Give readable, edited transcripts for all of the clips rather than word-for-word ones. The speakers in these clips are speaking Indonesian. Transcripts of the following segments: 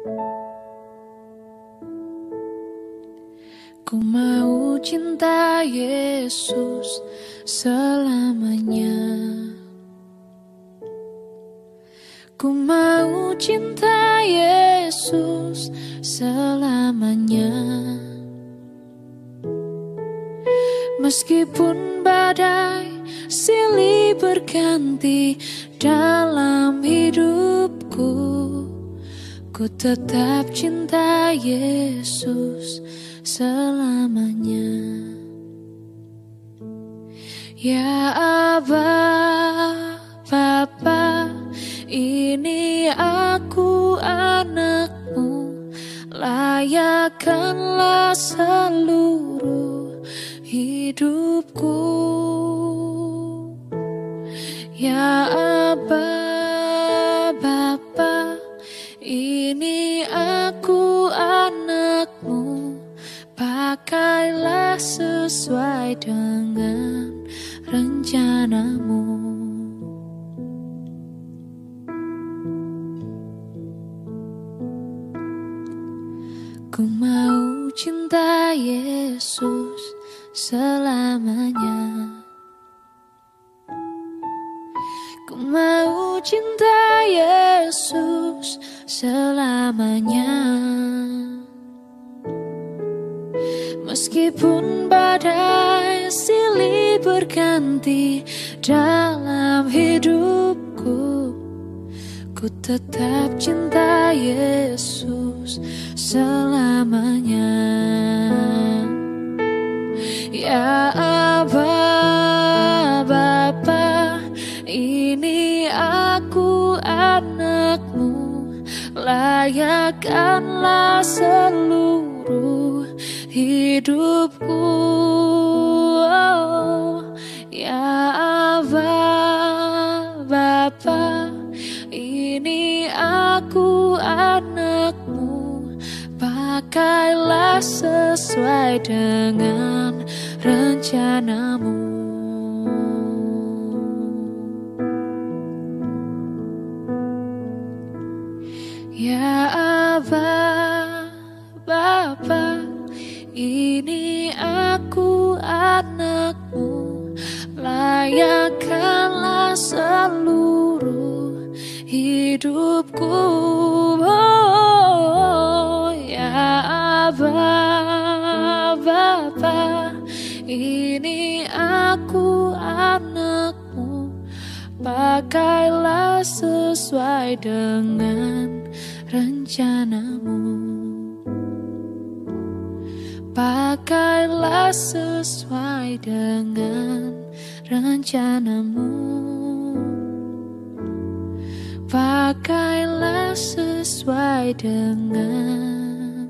Ku mau cinta Yesus selamanya. Ku mau cinta Yesus selamanya. Meskipun badai silih berganti dalam hidupku, ku tetap cinta Yesus selamanya. Ya Aba, Bapa, ini aku anakmu, layakkanlah seluruh hidupku. Ya Aba, Bapa, ini aku anakmu, pakailah sesuai dengan rencanamu. Ku mau cinta Yesus selamanya. Ku mau cinta Yesus selamanya. Meskipun badai silih berganti dalam hidupku, ku tetap cinta Yesus selamanya. Ya Aba, Bapa, ini aku anakmu, layakkanlah seluruh hidupku. Oh, ya Aba, Bapa, ini aku anakmu, pakailah sesuai dengan rencanamu. Ya Aba, Bapa, ini aku anakmu, layakkanlah seluruh hidupku. Oh, ya Aba, Bapa, ini aku anakmu, pakailah sesuai dengan rencanamu. Pakailah sesuai dengan rencanamu. Pakailah sesuai dengan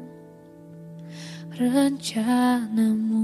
rencanamu.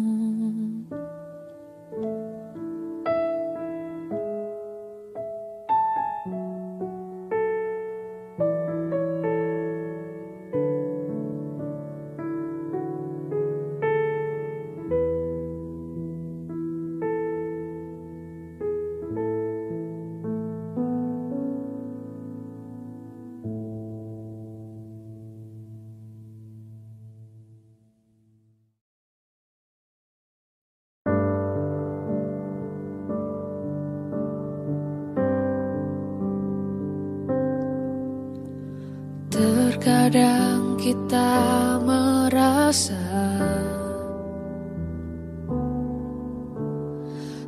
Terkadang kita merasa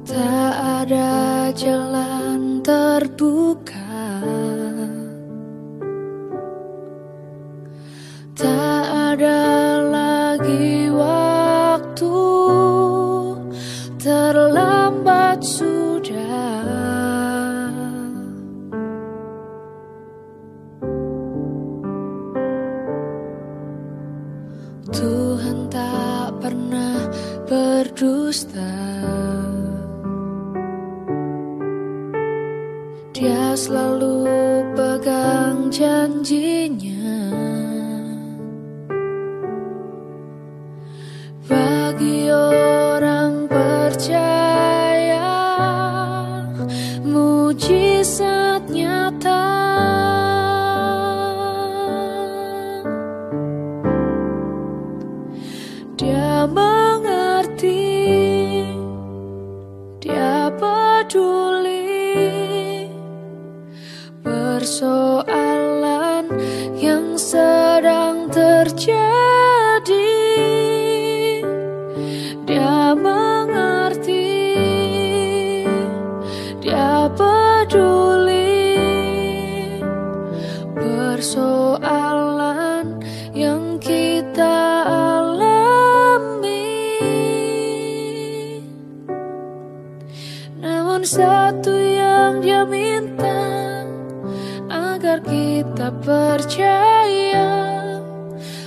tak ada jalan terbuka, tak ada lagi waktu, terlambat sudah. Tuhan tak pernah berdusta, Dia selalu pegang janjinya. Bagi orang percaya, mujizat nyata. terjadi. Dia mengerti, dia peduli persoalan yang kita alami. Namun satu yang dia minta, agar kita percaya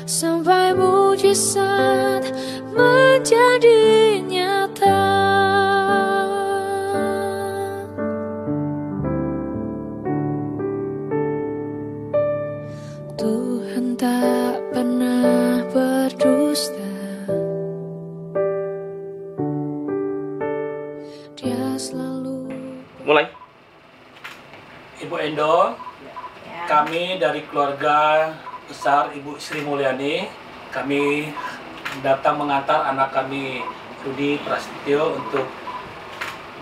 sampai mujizat menjadi nyata. Tuhan tak pernah berdusta, Dia selalu. Mulai. Ibu Endo, kami dari keluarga besar Ibu Sri Mulyani, kami datang mengantar anak kami Rudi Prasetyo untuk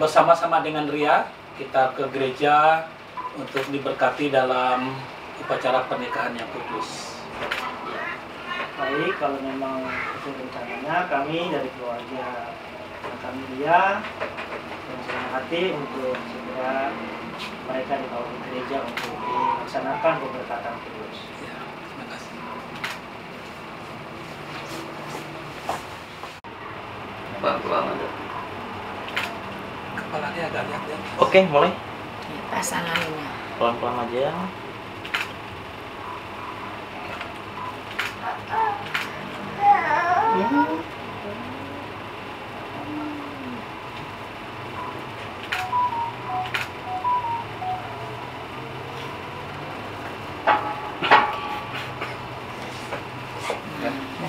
bersama-sama dengan Ria kita ke gereja untuk diberkati dalam upacara pernikahan yang kudus. Baik, kalau memang itu rencananya, kami dari keluarga kami Ria dengan senang hati untuk segera mereka dibawa ke gereja untuk dilaksanakan pemberkatan kudus. Ya, terima kasih. Pelan-pelan aja. Kepalanya agak lihat-lihat. Oke, mulai. Pasangannya. Pelan-pelan aja.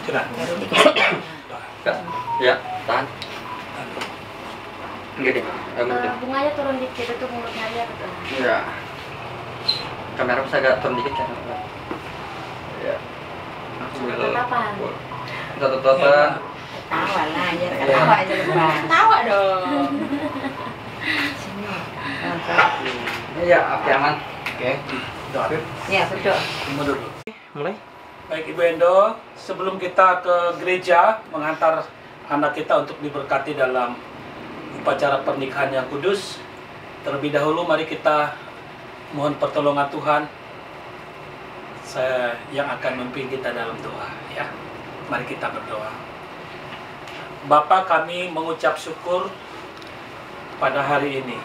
Sudah. Ya, tahan. Enggak deh, udah. Bunganya turun dikit, itu mulutnya aja ke tengah. Ya. Kamera bisa agak turun dikit kan? Ya. Tatapan. Satu tatapan. Tawa lah, aja ketawa aja lupa. Tawa dong. Sini. Ya, api aman. Oke, doain. Ya, betul. Mundur. Mulai. Baik Ibu Endo, sebelum kita ke gereja menghantar anak kita untuk diberkati dalam upacara pernikahan yang kudus, terlebih dahulu mari kita mohon pertolongan Tuhan. Saya yang akan memimpin kita dalam doa, ya. Mari kita berdoa. Bapa, kami mengucap syukur pada hari ini.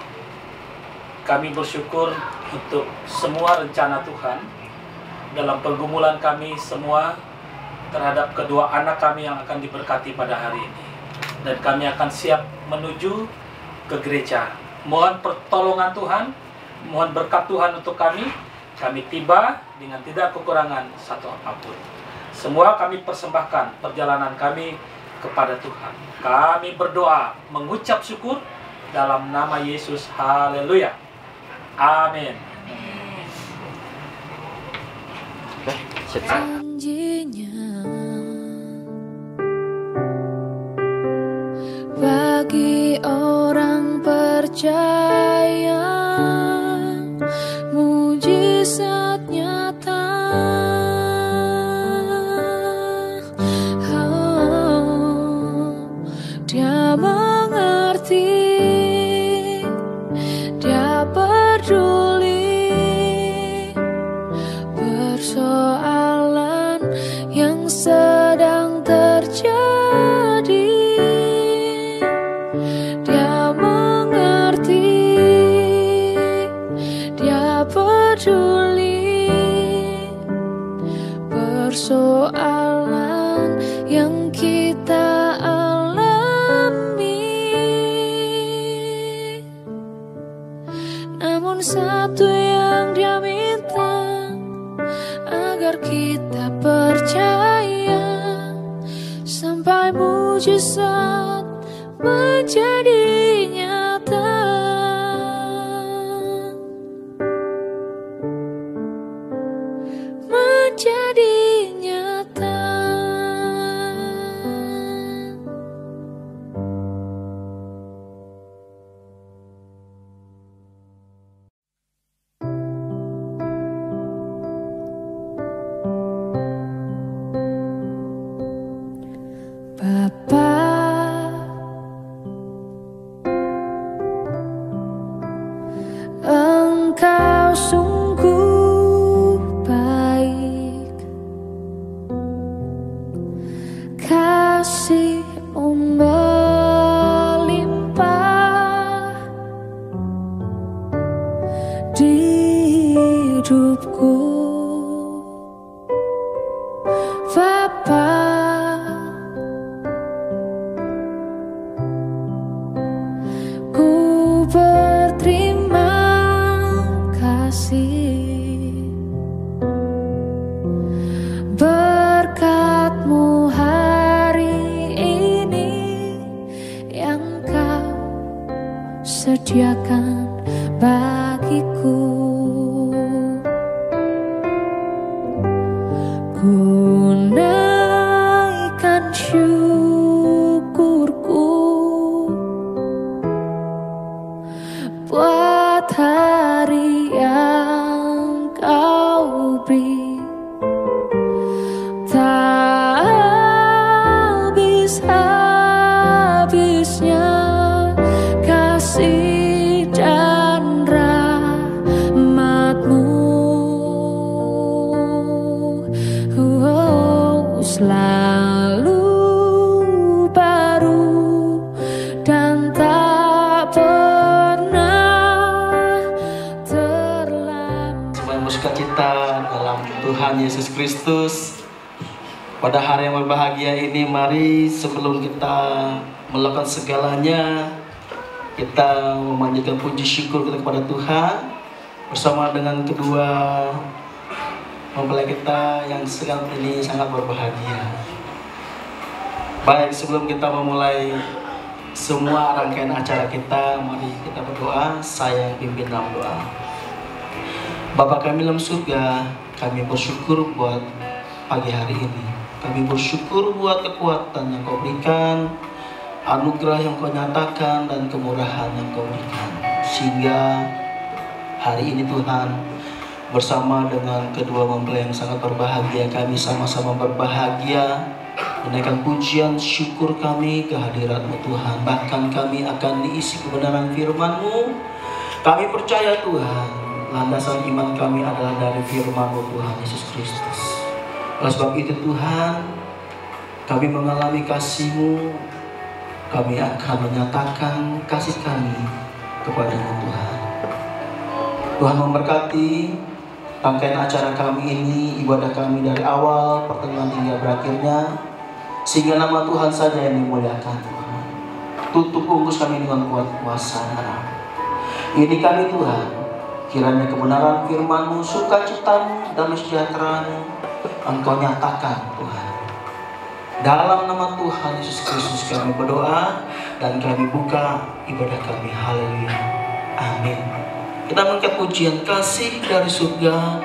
Kami bersyukur untuk semua rencana Tuhan dalam pergumulan kami semua terhadap kedua anak kami yang akan diberkati pada hari ini. Dan kami akan siap menuju ke gereja. Mohon pertolongan Tuhan, mohon berkat Tuhan untuk kami. Kami tiba dengan tidak kekurangan satu apapun. Semua kami persembahkan perjalanan kami kepada Tuhan. Kami berdoa, mengucap syukur dalam nama Yesus. Haleluya. Amin. Janjinya bagi orang percaya, mujizat nyata. Dia mengerti, dia peduli persoalan yang sedang terjadi. Dia mengerti, dia peduli persoalan yang kita alami. Namun satu yang dia minta, agar kita percaya sampai mujizat menjadi nyata. Menjadi nyata. sediakan bagiku. Ku naikkan syukurku buat hari yang kau beri. Tak habis-habisnya kasih dan rahmat-Mu. Selalu baru dan tak pernah terlambat. Semoga bersukacita dalam Tuhan Yesus Kristus. Pada hari yang berbahagia ini, mari sebelum kita melakukan segalanya, kita memanjatkan puji syukur kita kepada Tuhan bersama dengan kedua mempelai kita yang sekarang ini sangat berbahagia. Baik, sebelum kita memulai semua rangkaian acara kita, mari kita berdoa. Saya yang pimpin dalam doa. Bapa kami dalam surga, kami bersyukur buat pagi hari ini. Kami bersyukur buat kekuatan yang Kau berikan, anugerah yang Kau nyatakan, dan kemurahan yang Kau berikan. Sehingga hari ini Tuhan, bersama dengan kedua mempelai yang sangat berbahagia, kami sama-sama berbahagia menaikkan pujian syukur kami kehadirat-Mu Tuhan. Bahkan kami akan diisi kebenaran firman-Mu. Kami percaya Tuhan, landasan iman kami adalah dari firman-Mu Tuhan Yesus Kristus. Oleh sebab itu Tuhan, kami mengalami kasih-Mu, kami akan menyatakan kasih kami kepada-Mu Tuhan. Tuhan memberkati rangkaian acara kami ini, ibadah kami dari awal, pertengahan hingga berakhirnya, sehingga nama Tuhan saja yang dimuliakan Tuhan. Tutup bungkus kami dengan kuat kuasa darah. Ini kami Tuhan, kiranya kebenaran firman-Mu, sukacita-Mu, damai sejahtera-Mu Engkau nyatakan Tuhan. Dalam nama Tuhan Yesus Kristus kami berdoa dan kami buka ibadah kami. Haleluya. Amin. Kita mengangkat pujian kasih dari surga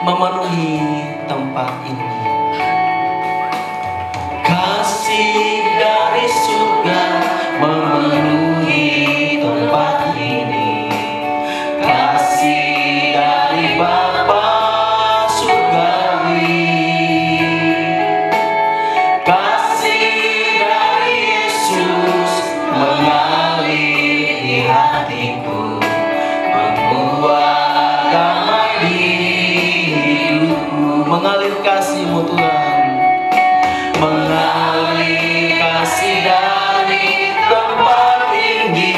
memenuhi tempat ini. Kasih dari surga memenuhi tempat ini. Kasih dari Bapa surgawi. Kasih dari Yesus mengalir di hatiku, membuat damai di hidupku. Mengalir kasih-Mu Tuhan, mengalir kasih dari tempat tinggi,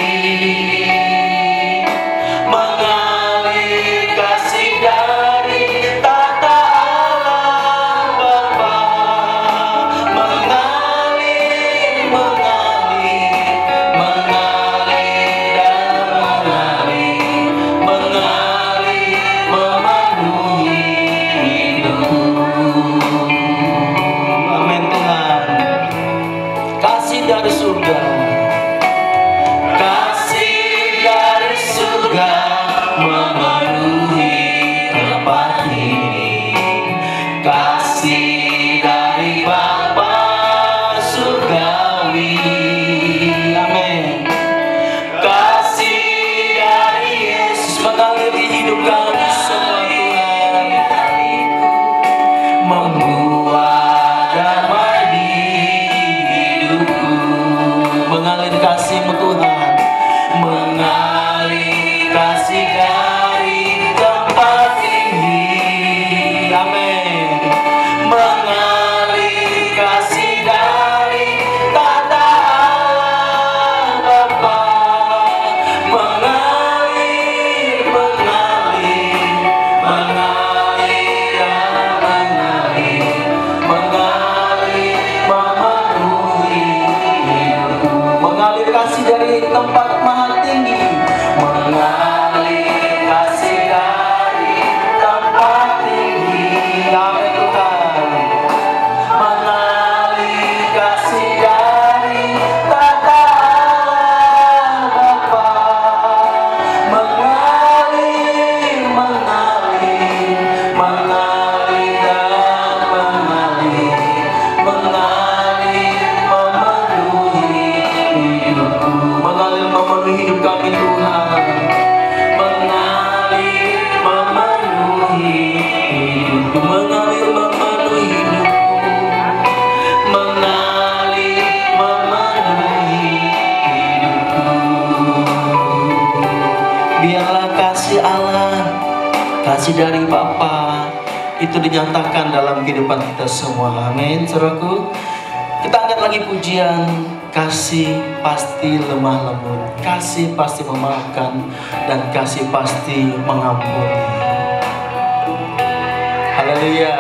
mengalir kasih dari tata Allah Bapa, mengalir, mengalir, mengalir dan mengalir, mengalir memenuhi hidupku. Amin Tuhan. Kasih dari surga, kasih dari surga memenuhi tempat ini. Kasih dari Bapa surgawi. Amin. Kasih dari Yesus mengalir di hidup kami semua Tuhan, membuat damai di hidupku. Mengalir kasih-Mu Tuhan, mengalir kasih dari tempat tinggi. Amin. kasih dari Bapa itu dinyatakan dalam kehidupan kita semua. Amin, saudaraku. Kita angkat lagi pujian, kasih pasti lemah lembut, kasih pasti memaafkan, dan kasih pasti mengampuni. Haleluya.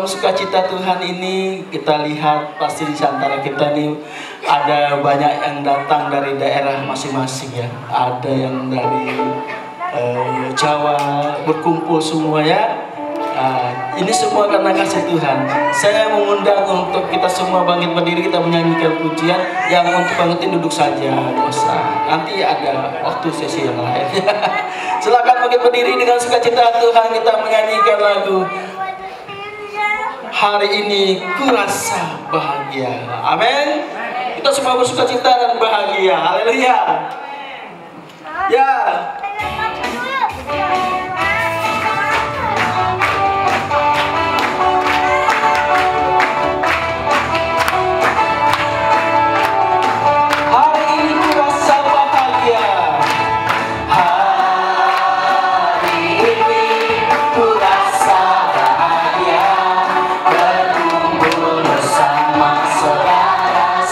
Sukacita Tuhan ini kita lihat pasti di antara kita nih ada banyak yang datang dari daerah masing-masing ya. Ada yang dari Jawa berkumpul semua ya. Ini semua karena kasih Tuhan. Saya mengundang untuk kita semua bangkit berdiri, kita menyanyikan pujian. Yang untuk bangkitin duduk saja, dosa. Nanti ada waktu sesi yang lain. Silakan bangkit berdiri dengan sukacita Tuhan, kita menyanyikan lagu Hari Ini Ku Rasa Bahagia. Amin. Kita semua bersukacita dan bahagia. Haleluya. Ya. Bersama saudara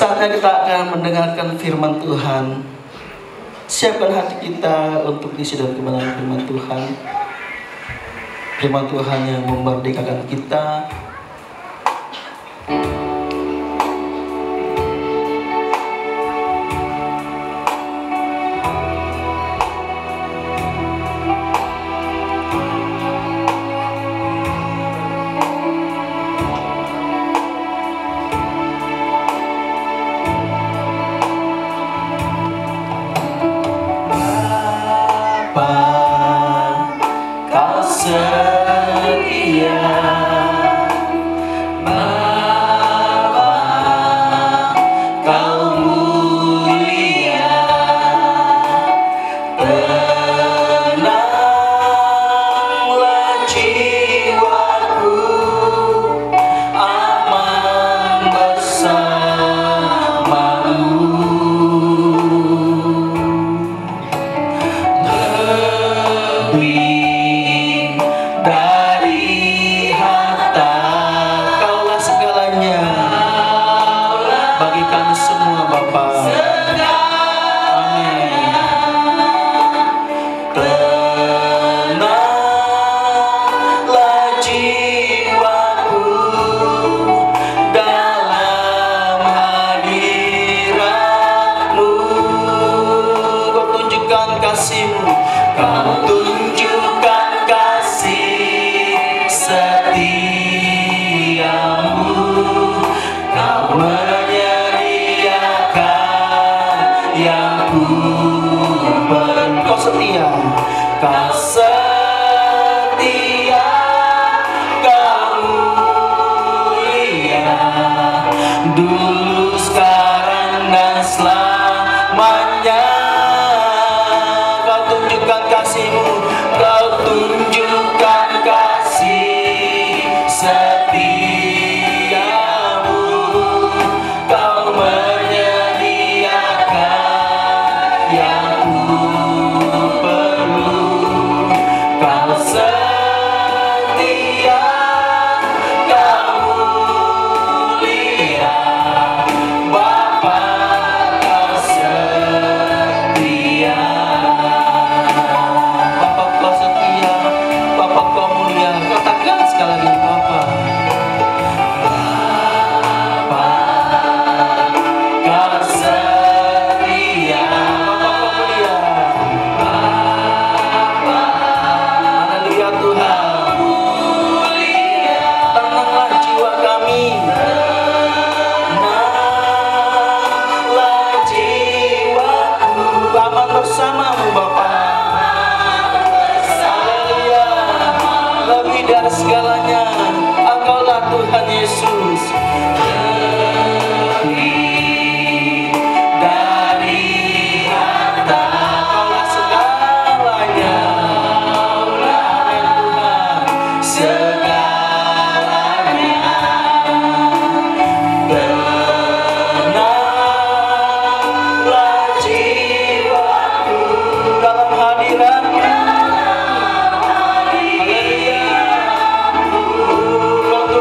Saatnya kita akan mendengarkan firman Tuhan. Siapkan hati kita untuk isi dan kebenaran firman Tuhan. Firman Tuhan yang memerdekakan kita.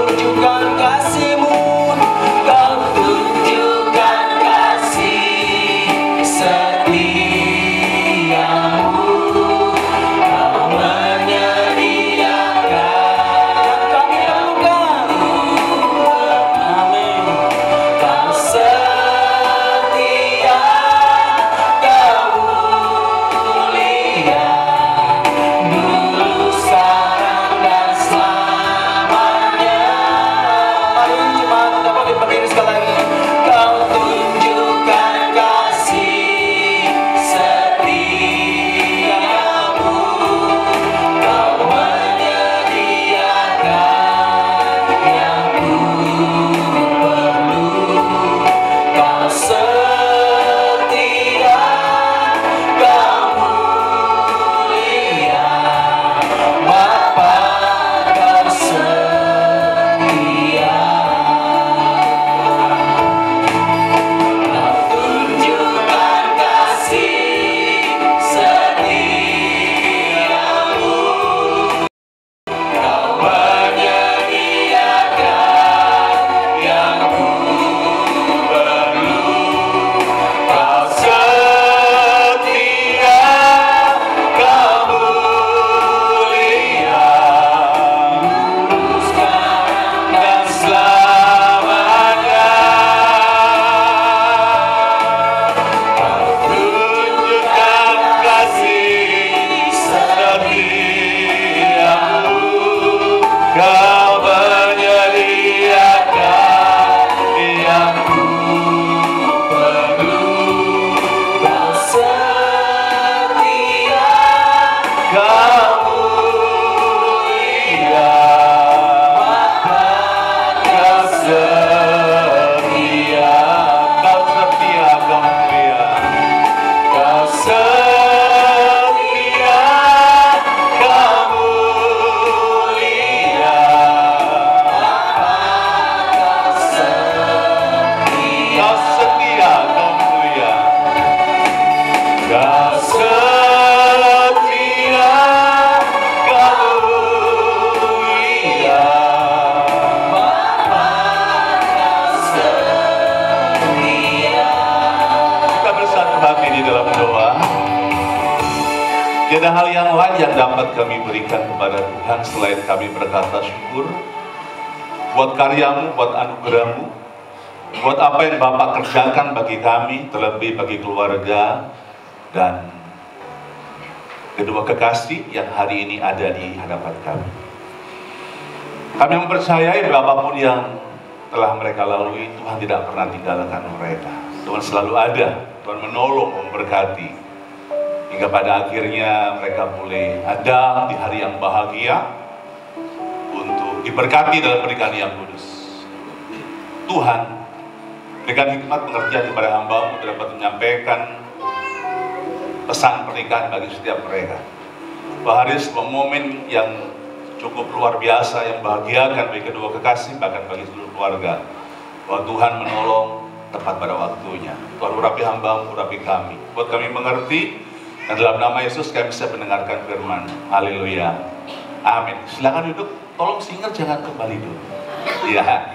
Tunjukkan kasih-Mu. ada hal yang lain yang dapat kami berikan kepada Tuhan selain kami berkata syukur buat karyamu, buat anugerahmu, buat apa yang Bapak kerjakan bagi kami, terlebih bagi keluarga dan kedua kekasih yang hari ini ada di hadapan kami. Kami mempercayai apapun yang telah mereka lalui, Tuhan tidak pernah tinggalkan mereka. Tuhan selalu ada, Tuhan menolong, memberkati. Hingga pada akhirnya mereka boleh ada di hari yang bahagia untuk diberkati dalam pernikahan yang kudus. Tuhan, berikan hikmat pengertian kepada hamba-Mu untuk dapat menyampaikan pesan pernikahan bagi setiap mereka. Pak Haris, momen yang cukup luar biasa yang bahagiakan bagi kedua kekasih, bahkan bagi seluruh keluarga. Bahwa Tuhan menolong tepat pada waktunya. Tuhan urapi hamba-Mu, urapi kami. Buat kami mengerti, dan dalam nama Yesus kami bisa mendengarkan firman. Haleluya. Amin. Silakan duduk. Tolong singer jangan kembali dulu. Iya.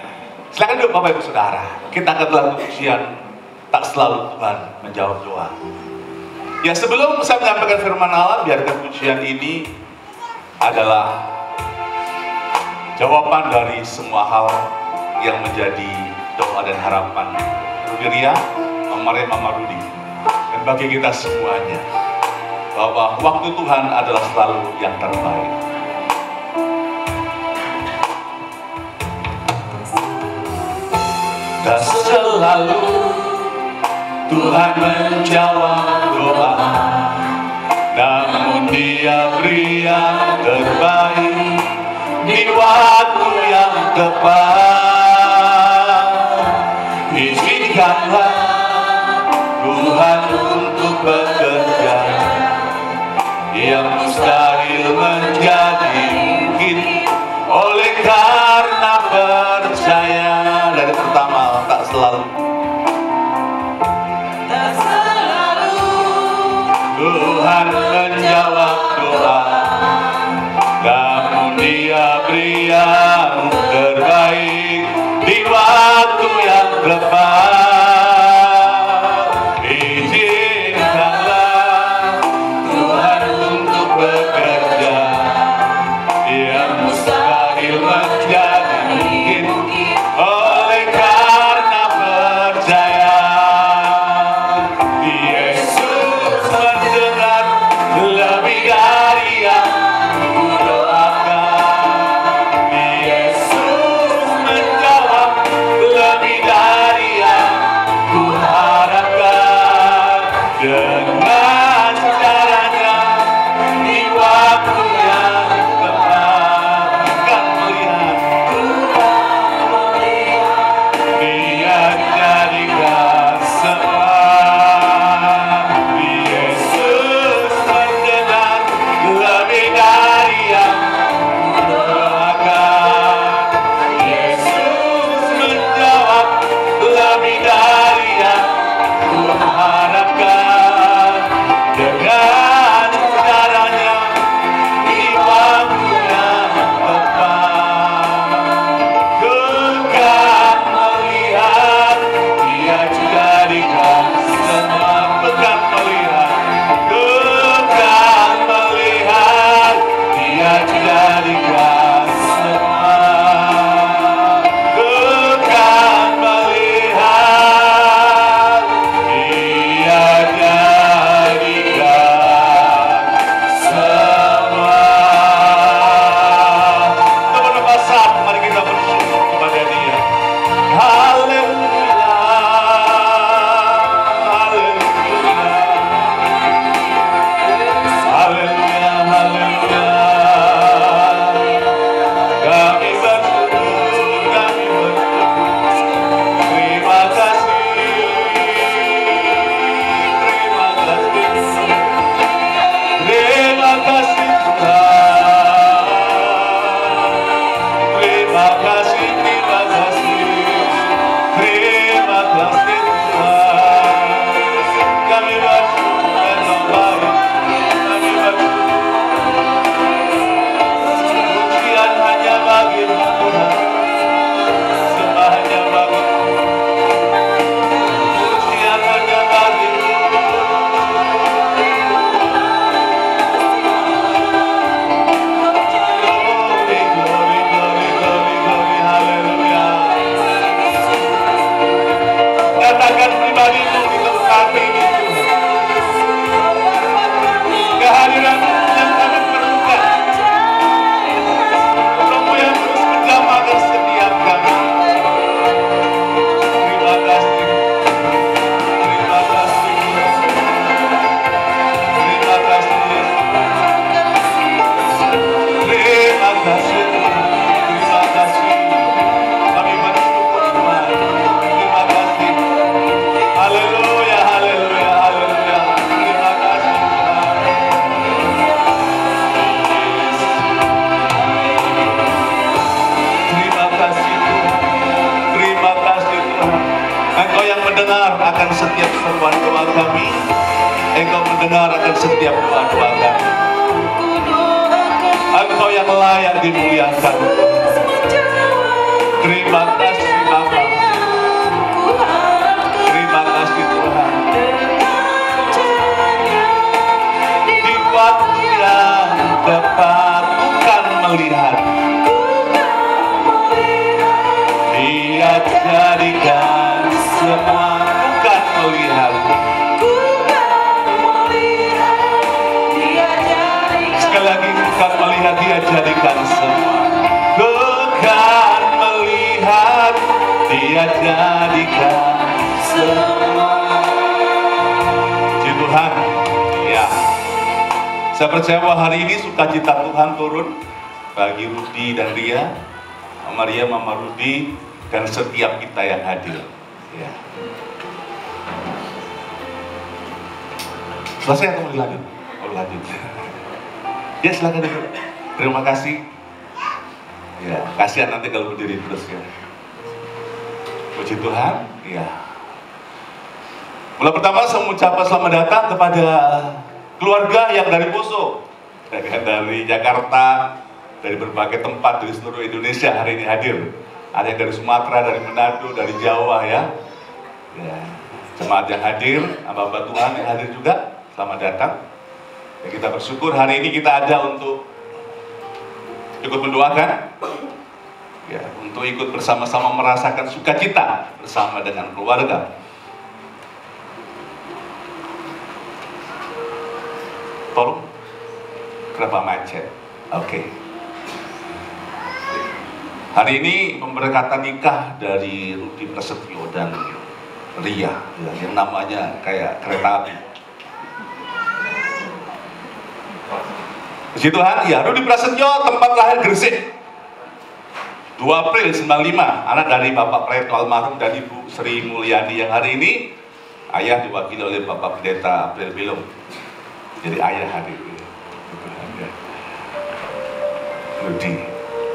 Silakan duduk Bapak Ibu Saudara. Kita akan dalam pujian tak selalu Tuhan menjawab doa. Ya, sebelum saya menyampaikan firman Allah, biarkan pujian ini adalah jawaban dari semua hal yang menjadi doa dan harapan Rudiria, Mama Maria, Mama Rudi, dan bagi kita semuanya, bahwa waktu Tuhan adalah selalu yang terbaik. Dan selalu Tuhan menjawab doa, namun Dia beri yang terbaik di waktu yang tepat. Izinkanlah Tuhan untuk bekerja, yang mustahil menjadi mungkin oleh karena percaya. Dari pertama, tak selalu Tuhan menjawab doa, namun Dia beri yang terbaik di waktu yang tepat. Izinkanlah Tuhan untuk bekerja, yang mustahil menjadi mungkin oleh karena percaya. Yesus mendengar lebih dari yang kudoakan. Yesus menjawab lebih dari yang akan setiap seruan doa kami. Engkau mendengar akan setiap doa-doa kami. Engkau yang layak dimuliakan. Terima kasih Bapa. Terima kasih Tuhan. Di waktu yang tepat bukan melihat, Dia jadikan semua bukan melihat. Sekali lagi bukan melihat, Dia jadikan semua. Bukan melihat, Dia jadikan semua. Puji Tuhan. Ya, saya percaya bahwa hari ini sukacita Tuhan turun bagi Rudi dan Ria, Maria, Mama Rudi, dan setiap kita yang hadir. Ya. Selesai atau mau dilanjut? Oh, lanjut. Ya, silakan duduk. Terima kasih. Ya, kasihan nanti kalau berdiri terus ya. Puji Tuhan. Ya. Mula pertama saya mengucapkan selamat datang kepada keluarga yang dari Poso, dari Jakarta, dari berbagai tempat dari seluruh Indonesia hari ini hadir. Ada yang dari Sumatera, dari Manado, dari Jawa ya. Ya. Jemaat yang hadir, hamba-hamba Tuhan yang hadir juga, selamat datang. Ya, kita bersyukur hari ini kita ada untuk ikut mendoakan, ya, untuk ikut bersama-sama merasakan sukacita bersama dengan keluarga. Tolong, kenapa macet? Oke. Hari ini pemberkatan nikah dari Rudi Prasetyo dan Ria, ya, yang namanya kayak kereta api. Puji Tuhan, ya, Rudi Prasetyo tempat lahir Gresik. 2 April 95, anak dari Bapak Preto almarhum dan Ibu Sri Mulyani yang hari ini ayah diwakili oleh Bapak Pendeta April Bilum. Jadi ayah hadir. Rudi,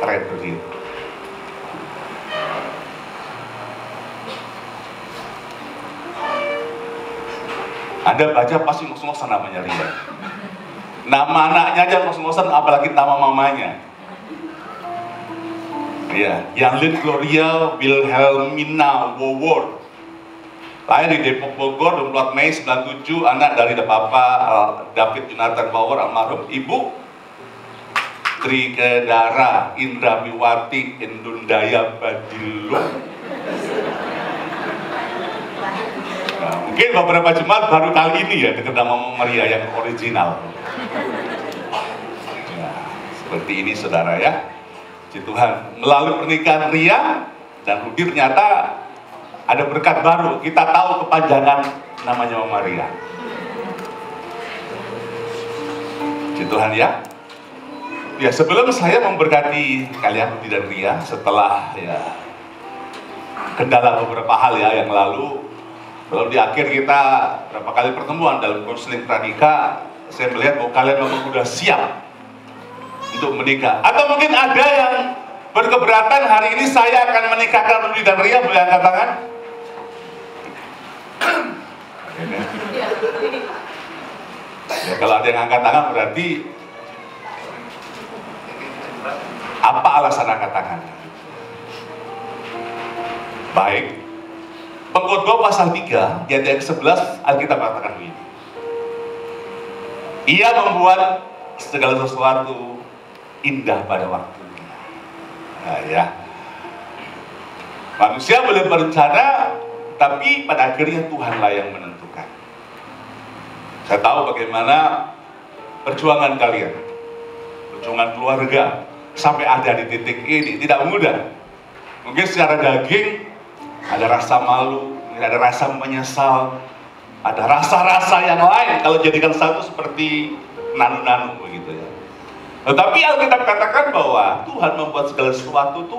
keren Rudi. Anda baca pasti ngos-ngosan namanya Ria. Nama anaknya aja ngos-ngosan, apalagi nama mamanya. Ya, Yanlin Gloria Wilhelmina Wawor. Lahir di Depok, Bogor, 24 Mei 97, anak dari Bapak David Jonathan Wawor almarhum, Ibu Trikedara Indramiwati Indundaya Badilo. Nah, mungkin beberapa jemaat baru kali ini ya dengar nama Maria yang original. Nah, seperti ini saudara ya. Puji Tuhan, melalui pernikahan Ria dan Rudi ternyata ada berkat baru. Kita tahu kepanjangan namanya Maria. Puji Tuhan ya. Ya, sebelum saya memberkati kalian Rudi dan Ria setelah ya kendala beberapa hal ya yang lalu, di akhir kita berapa kali pertemuan dalam konseling pranikah, saya melihat bahwa kalian memang sudah siap untuk menikah. Atau mungkin ada yang berkeberatan hari ini saya akan menikahkan Rudi dan Ria, boleh angkat tangan? Ya, kalau ada yang angkat tangan berarti apa alasan angkat tangan? Baik. Pengkhotbah pasal 3 ayat yang 11 Alkitab katakan begini. Ia membuat segala sesuatu indah pada waktunya. Nah, ya. Manusia boleh berencana, tapi pada akhirnya Tuhanlah yang menentukan. Saya tahu bagaimana perjuangan kalian, perjuangan keluarga sampai ada di titik ini tidak mudah. Mungkin secara daging ada rasa malu, ada rasa menyesal, ada rasa-rasa yang lain kalau jadikan satu seperti nanu-nanu begitu ya. Tetapi Alkitab katakan bahwa Tuhan membuat segala sesuatu itu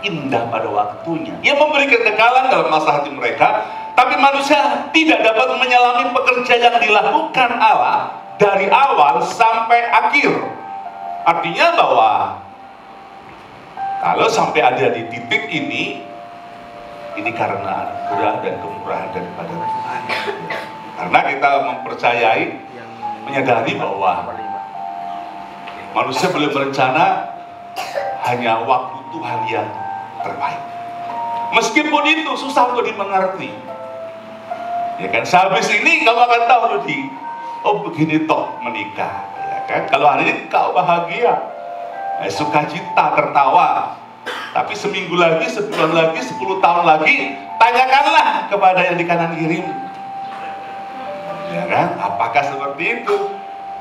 indah pada waktunya. Ia memberi kekekalan dalam masa hati mereka, tapi manusia tidak dapat menyelami pekerjaan yang dilakukan Allah dari awal sampai akhir. Artinya bahwa kalau sampai ada di titik ini, Ini karena anugerah dan kemurahan daripada Tuhan. Karena kita mempercayai, menyadari bahwa manusia boleh berencana, hanya waktu Tuhan yang terbaik. Meskipun itu susah untuk dimengerti. Ya kan, sehabis ini kamu akan tahu Rudi, oh begini toh menikah. Ya kan, kalau hari ini kau bahagia, sukacita, tertawa. Tapi seminggu lagi, sebulan lagi, 10 tahun lagi, tanyakanlah kepada yang di kanan kirimu. Ya kan, apakah seperti itu?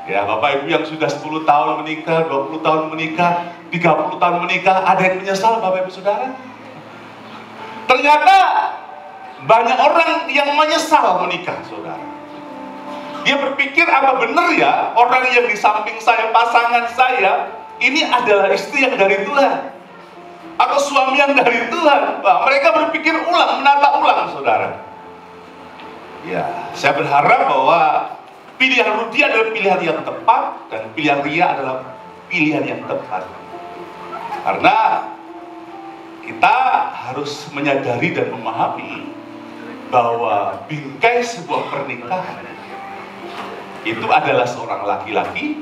Ya, Bapak Ibu yang sudah 10 tahun menikah, 20 tahun menikah, 30 tahun menikah, ada yang menyesal Bapak Ibu Saudara? Ternyata banyak orang yang menyesal menikah, Saudara. Dia berpikir, apa benar ya orang yang di samping saya, pasangan saya, ini adalah istri yang dari Tuhan atau suami yang dari Tuhan. Bah, mereka berpikir ulang, menata ulang, Saudara. Ya, saya berharap bahwa pilihan Rudi adalah pilihan yang tepat dan pilihan Ria adalah pilihan yang tepat. Karena kita harus menyadari dan memahami bahwa bingkai sebuah pernikahan itu adalah seorang laki-laki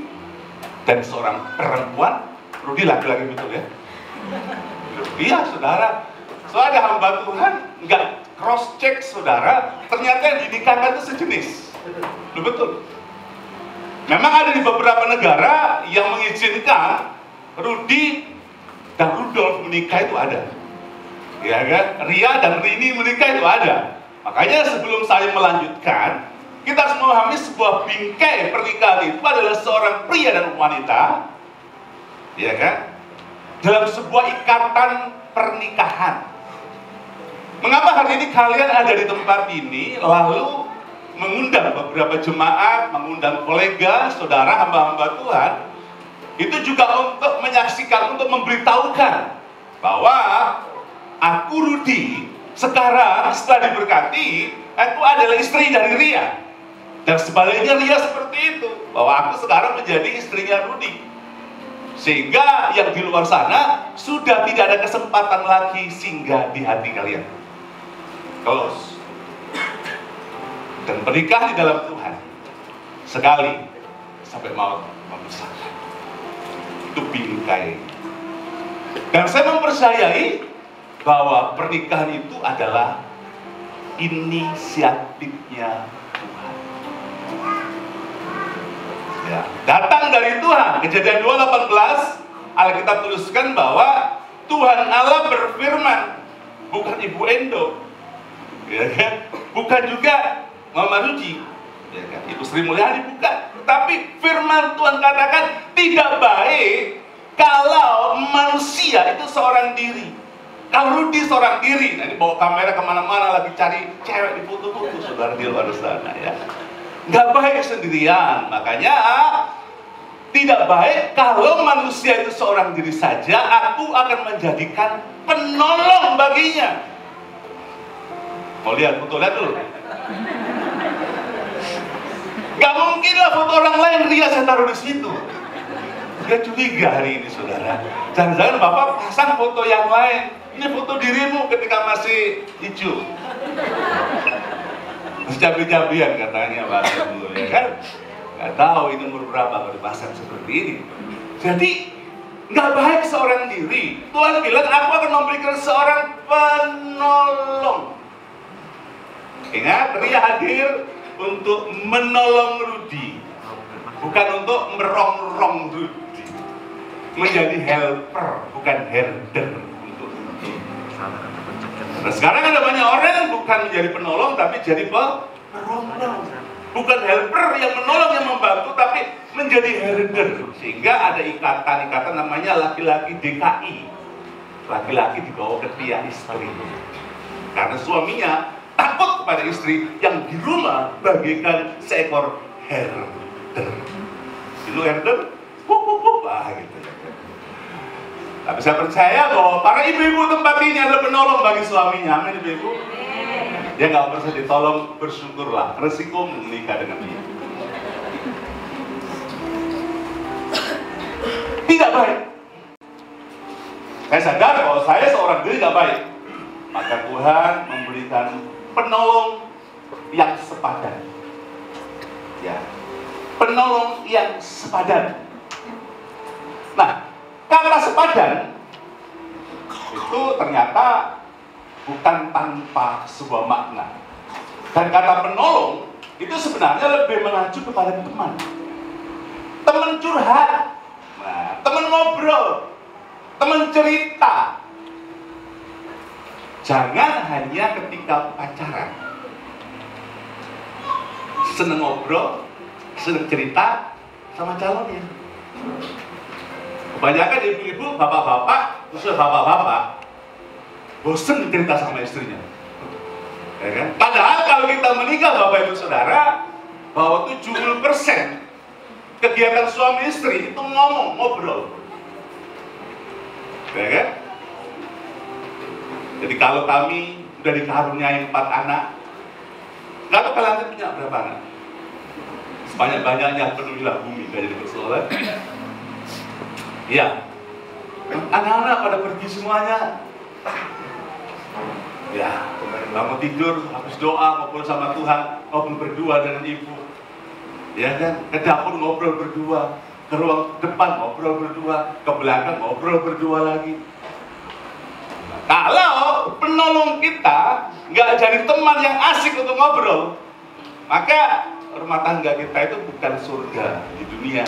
dan seorang perempuan. Rudi laki-laki betul ya? Iya, Saudara. So ada hamba Tuhan nggak cross check, Saudara, ternyata yang dinikahkan itu sejenis. Betul. Memang ada di beberapa negara yang mengizinkan Rudi dan Rudolf menikah, itu ada. Ya kan? Ria dan Rini menikah, itu ada. Makanya sebelum saya melanjutkan, kita harus memahami sebuah bingkai pernikahan itu adalah seorang pria dan wanita, ya kan? Dalam sebuah ikatan pernikahan. Mengapa hari ini kalian ada di tempat ini, lalu mengundang beberapa jemaat, mengundang kolega, saudara, hamba-hamba Tuhan, itu juga untuk menyaksikan, untuk memberitahukan bahwa aku Rudi sekarang setelah diberkati, aku adalah istri dari Ria. Dan sebaliknya Ria seperti itu, bahwa aku sekarang menjadi istrinya Rudi. Sehingga yang di luar sana sudah tidak ada kesempatan lagi singgah di hati kalian. Close. Dan bernikah di dalam Tuhan sekali sampai maut memisahkan. Itu bingkai. Dan saya mempercayai bahwa pernikahan itu adalah inisiatifnya Tuhan. Ya, datang dari Tuhan. Kejadian 2:18 Alkitab tuliskan bahwa Tuhan Allah berfirman, bukan Ibu Endo, ya kan? Bukan juga Mama Ruji, ya kan? Ibu Sri Mulyani, bukan. Tapi firman Tuhan katakan tidak baik kalau manusia itu seorang diri. Kalau Rudi seorang diri, nah ini bawa kamera kemana-mana lagi cari cewek di foto-foto, saudara di luar sana ya. Nggak baik sendirian, makanya tidak baik kalau manusia itu seorang diri saja. Aku akan menjadikan penolong baginya. Mau lihat foto, lihat dulu. Gak mungkin lah foto orang lain Ria saya taruh di situ. Dia curiga hari ini, saudara. Jangan-jangan Bapak pasang foto yang lain. Ini foto dirimu ketika masih hijau. Terus cabi-cabian katanya Pak Ibu, ya kan? Nggak tahu ini umur berapa kalau dipasang seperti ini. Jadi nggak baik seorang diri. Tuhan bilang aku akan memberikan seorang penolong. Ingat, Ria hadir untuk menolong Rudi, bukan untuk merongrong Rudi. Menjadi helper, bukan herder untuk Rudi. Nah, sekarang ada banyak orang yang bukan menjadi penolong tapi jadi perongrong. Bukan helper yang menolong, yang membantu, tapi menjadi herder. Sehingga ada ikatan-ikatan namanya laki-laki DKI. Laki-laki dibawa ke tiang istri. Karena suaminya takut kepada istri yang di rumah bagaikan seekor herder. Dulu herder, gitu. Tapi saya percaya bahwa para ibu-ibu tempat ini adalah penolong bagi suaminya. Amin, ibu-ibu. Dia nggak perlu ditolong, bersyukurlah. Resiko menikah dengan dia. Tidak baik. Saya sadar bahwa saya seorang diri nggak baik. maka Tuhan memberikan penolong yang sepadan. Ya, penolong yang sepadan. Nah, kata sepadan itu ternyata bukan tanpa sebuah makna. Dan kata penolong itu sebenarnya lebih mengacu kepada teman. Teman curhat, nah, teman ngobrol, teman cerita. Jangan hanya ketika pacaran. Seneng ngobrol, seneng cerita sama calonnya. Kebanyakan ibu-ibu, bapak-bapak, khususnya bapak-bapak, bosen cerita sama istrinya. Ya kan? Padahal kalau kita menikah, Bapak Ibu Saudara, bahwa 70% kegiatan suami istri itu ngomong, ngobrol. Ya kan? Jadi kalau kami udah dikaruniai 4 anak, nggak tahu kalian punya berapa anak? Sebanyak-banyaknya penuhilah bumi, gak jadi persoalan. Iya, anak-anak pada pergi semuanya. Ya, bangun tidur, habis doa, ngobrol sama Tuhan, ngobrol berdua dengan ibu. Ya kan, ke dapur ngobrol berdua, ke ruang depan ngobrol berdua, ke belakang ngobrol berdua lagi. Kalau penolong kita nggak jadi teman yang asik untuk ngobrol, maka rumah tangga kita itu bukan surga di dunia,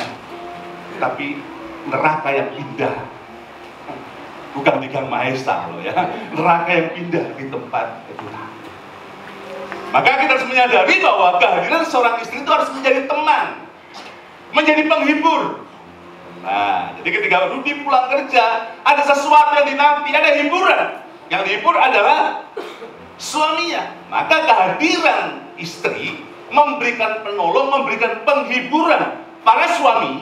tapi neraka yang indah. Bukan di Gang Mahesa loh ya, neraka yang pindah di tempat itu. Maka kita harus menyadari bahwa kehadiran seorang istri itu harus menjadi teman, menjadi penghibur. Nah, jadi ketika Rudi pulang kerja, ada sesuatu yang dinanti, ada hiburan. Yang dihibur adalah suaminya. Maka kehadiran istri memberikan penolong, memberikan penghiburan. Para suami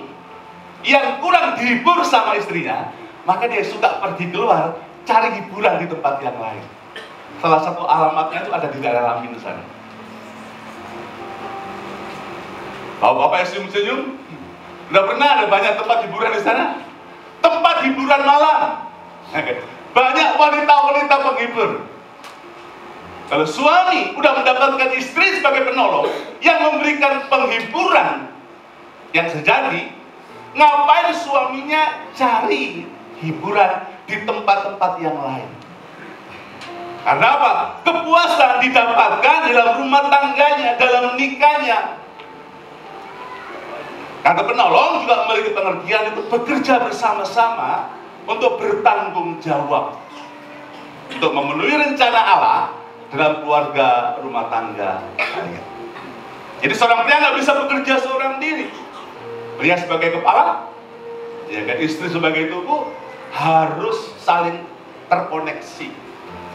yang kurang dihibur sama istrinya, maka dia suka pergi keluar, cari hiburan di tempat yang lain. Salah satu alamatnya itu ada di daerah Lampin sana. Bapak-bapak senyum-senyum, udah pernah ada banyak tempat hiburan di sana? Tempat hiburan malam. Banyak wanita-wanita penghibur. Kalau suami udah mendapatkan istri sebagai penolong yang memberikan penghiburan yang sejati, ngapain suaminya cari hiburan di tempat-tempat yang lain? Karena apa? Kepuasan didapatkan dalam rumah tangganya, dalam nikahnya. Kata penolong juga memiliki pengertian itu bekerja bersama-sama untuk bertanggung jawab, untuk memenuhi rencana Allah dalam keluarga rumah tangga kalian. Jadi seorang pria nggak bisa bekerja seorang diri. Pria sebagai kepala, ya kan, istri sebagai tubuh, harus saling terkoneksi,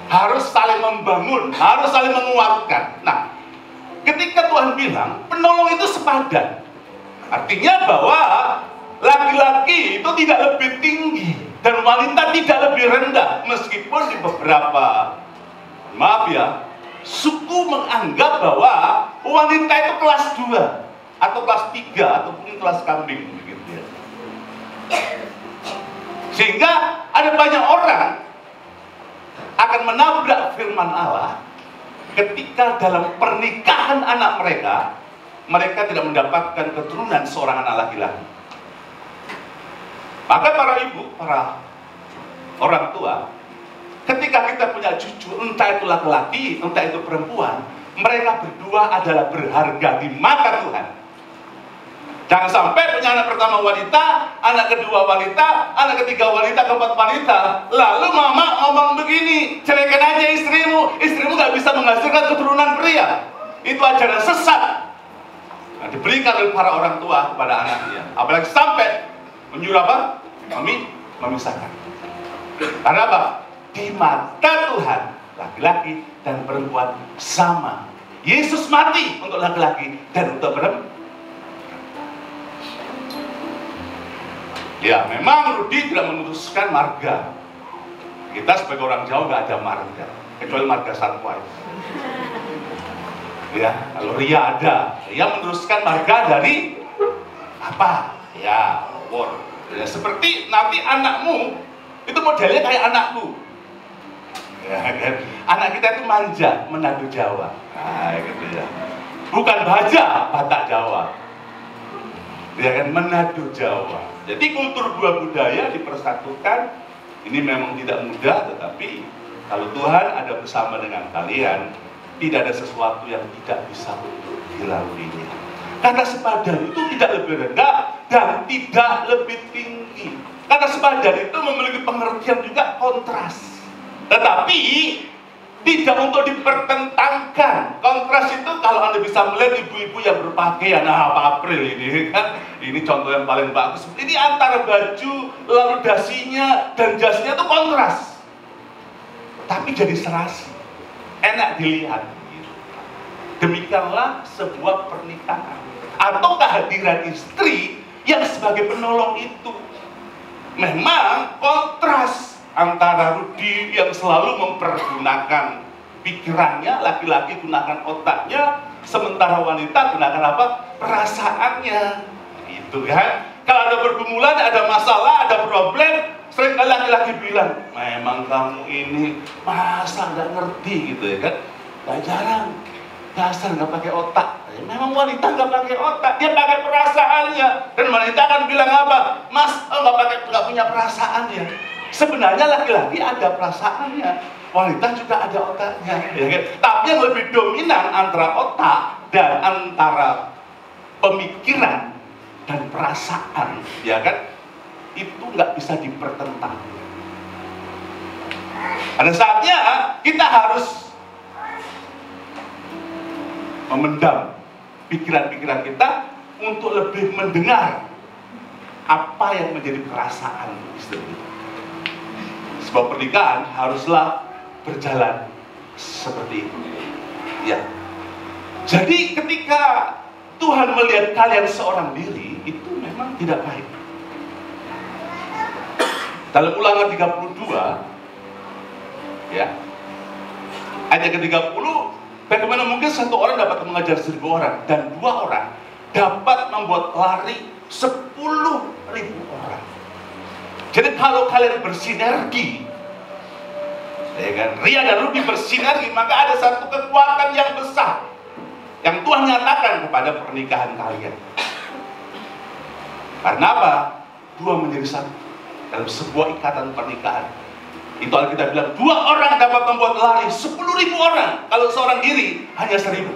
harus saling membangun, harus saling menguatkan. Nah, ketika Tuhan bilang penolong itu sepadan, artinya bahwa laki-laki itu tidak lebih tinggi dan wanita tidak lebih rendah. Meskipun di beberapa, maaf ya, suku menganggap bahwa wanita itu kelas 2 atau kelas 3 atau mungkin kelas kambing begitu ya. Sehingga ada banyak orang akan menabrak firman Allah ketika dalam pernikahan anak mereka, mereka tidak mendapatkan keturunan seorang anak laki-laki. Maka para ibu, para orang tua, ketika kita punya cucu, entah itu laki-laki, entah itu perempuan, mereka berdua adalah berharga di mata Tuhan. Jangan sampai punya anak pertama wanita, anak kedua wanita, anak ketiga wanita, keempat wanita, lalu mama ngomong begini, ceraikan aja istrimu, istrimu gak bisa menghasilkan keturunan pria. Itu ajaran sesat. Nah, diberikan oleh para orang tua kepada anaknya, apalagi sampai menyuruh apa? Memisahkan. Karena apa? Di mata Tuhan, laki-laki dan perempuan sama. Yesus mati untuk laki-laki dan untuk perempuan. Ya, memang Rudi tidak meneruskan marga. Kita sebagai orang Jawa nggak ada marga, kecuali marga satwa. Ya, kalau Ria ada, Ria meneruskan marga dari apa? Ya, war. Ya, seperti nanti anakmu itu modelnya kayak anakku. Ya, kan? anak kita itu manja, menado Jawa. Nah, gitu ya. Bukan baja, Batak Jawa. Ya kan, menado Jawa. Jadi kultur dua budaya dipersatukan. Ini memang tidak mudah, tetapi kalau Tuhan ada bersama dengan kalian, tidak ada sesuatu yang tidak bisa dilaluinya. Kata sepadan itu tidak lebih rendah dan tidak lebih tinggi. Kata sepadan itu memiliki pengertian juga kontras. Tetapi tidak untuk dipertentangkan. Kontras itu kalau Anda bisa melihat ibu-ibu yang berpakaian, Pak April ini kan, ini contoh yang paling bagus. Ini antara baju, lalu dasinya dan jasnya itu kontras. Tapi jadi serasi, enak dilihat. Demikianlah sebuah pernikahan atau kehadiran istri yang sebagai penolong itu. Memang kontras antara Rudi yang selalu mempergunakan pikirannya, laki-laki gunakan otaknya, sementara wanita gunakan apa? Perasaannya. Itu kan. Kalau ada pergumulan, ada masalah, ada problem, sering laki-laki bilang, memang kamu ini masa nggak ngerti gitu ya kan? Gak jarang, dasar nggak pakai otak. Memang wanita nggak pakai otak, dia pakai perasaannya. Dan wanita akan bilang apa? Mas, nggak punya perasaan ya. Sebenarnya laki-laki ada perasaannya, wanita juga ada otaknya, ya kan? Tapi yang lebih dominan antara otak dan antara pemikiran dan perasaan, ya kan? Itu nggak bisa dipertentangkan. Pada saatnya kita harus memendam pikiran-pikiran kita untuk lebih mendengar apa yang menjadi perasaan istri. Sebuah pernikahan haruslah berjalan seperti itu. Ya. Jadi ketika Tuhan melihat kalian seorang diri, itu memang tidak baik. Dalam Ulangan 32, ya, ayat ke-30, bagaimana mungkin satu orang dapat mengajar 1000 orang dan 2 orang dapat membuat lari 10.000 orang. Jadi kalau kalian bersinergi, ya kan, Ria dan Rudi bersinergi, maka ada satu kekuatan yang besar yang Tuhan nyatakan kepada pernikahan kalian. Karena apa? Dua menjadi satu dalam sebuah ikatan pernikahan. Itu Alkitab bilang 2 orang dapat membuat lari 10.000 orang. Kalau seorang diri hanya 1.000.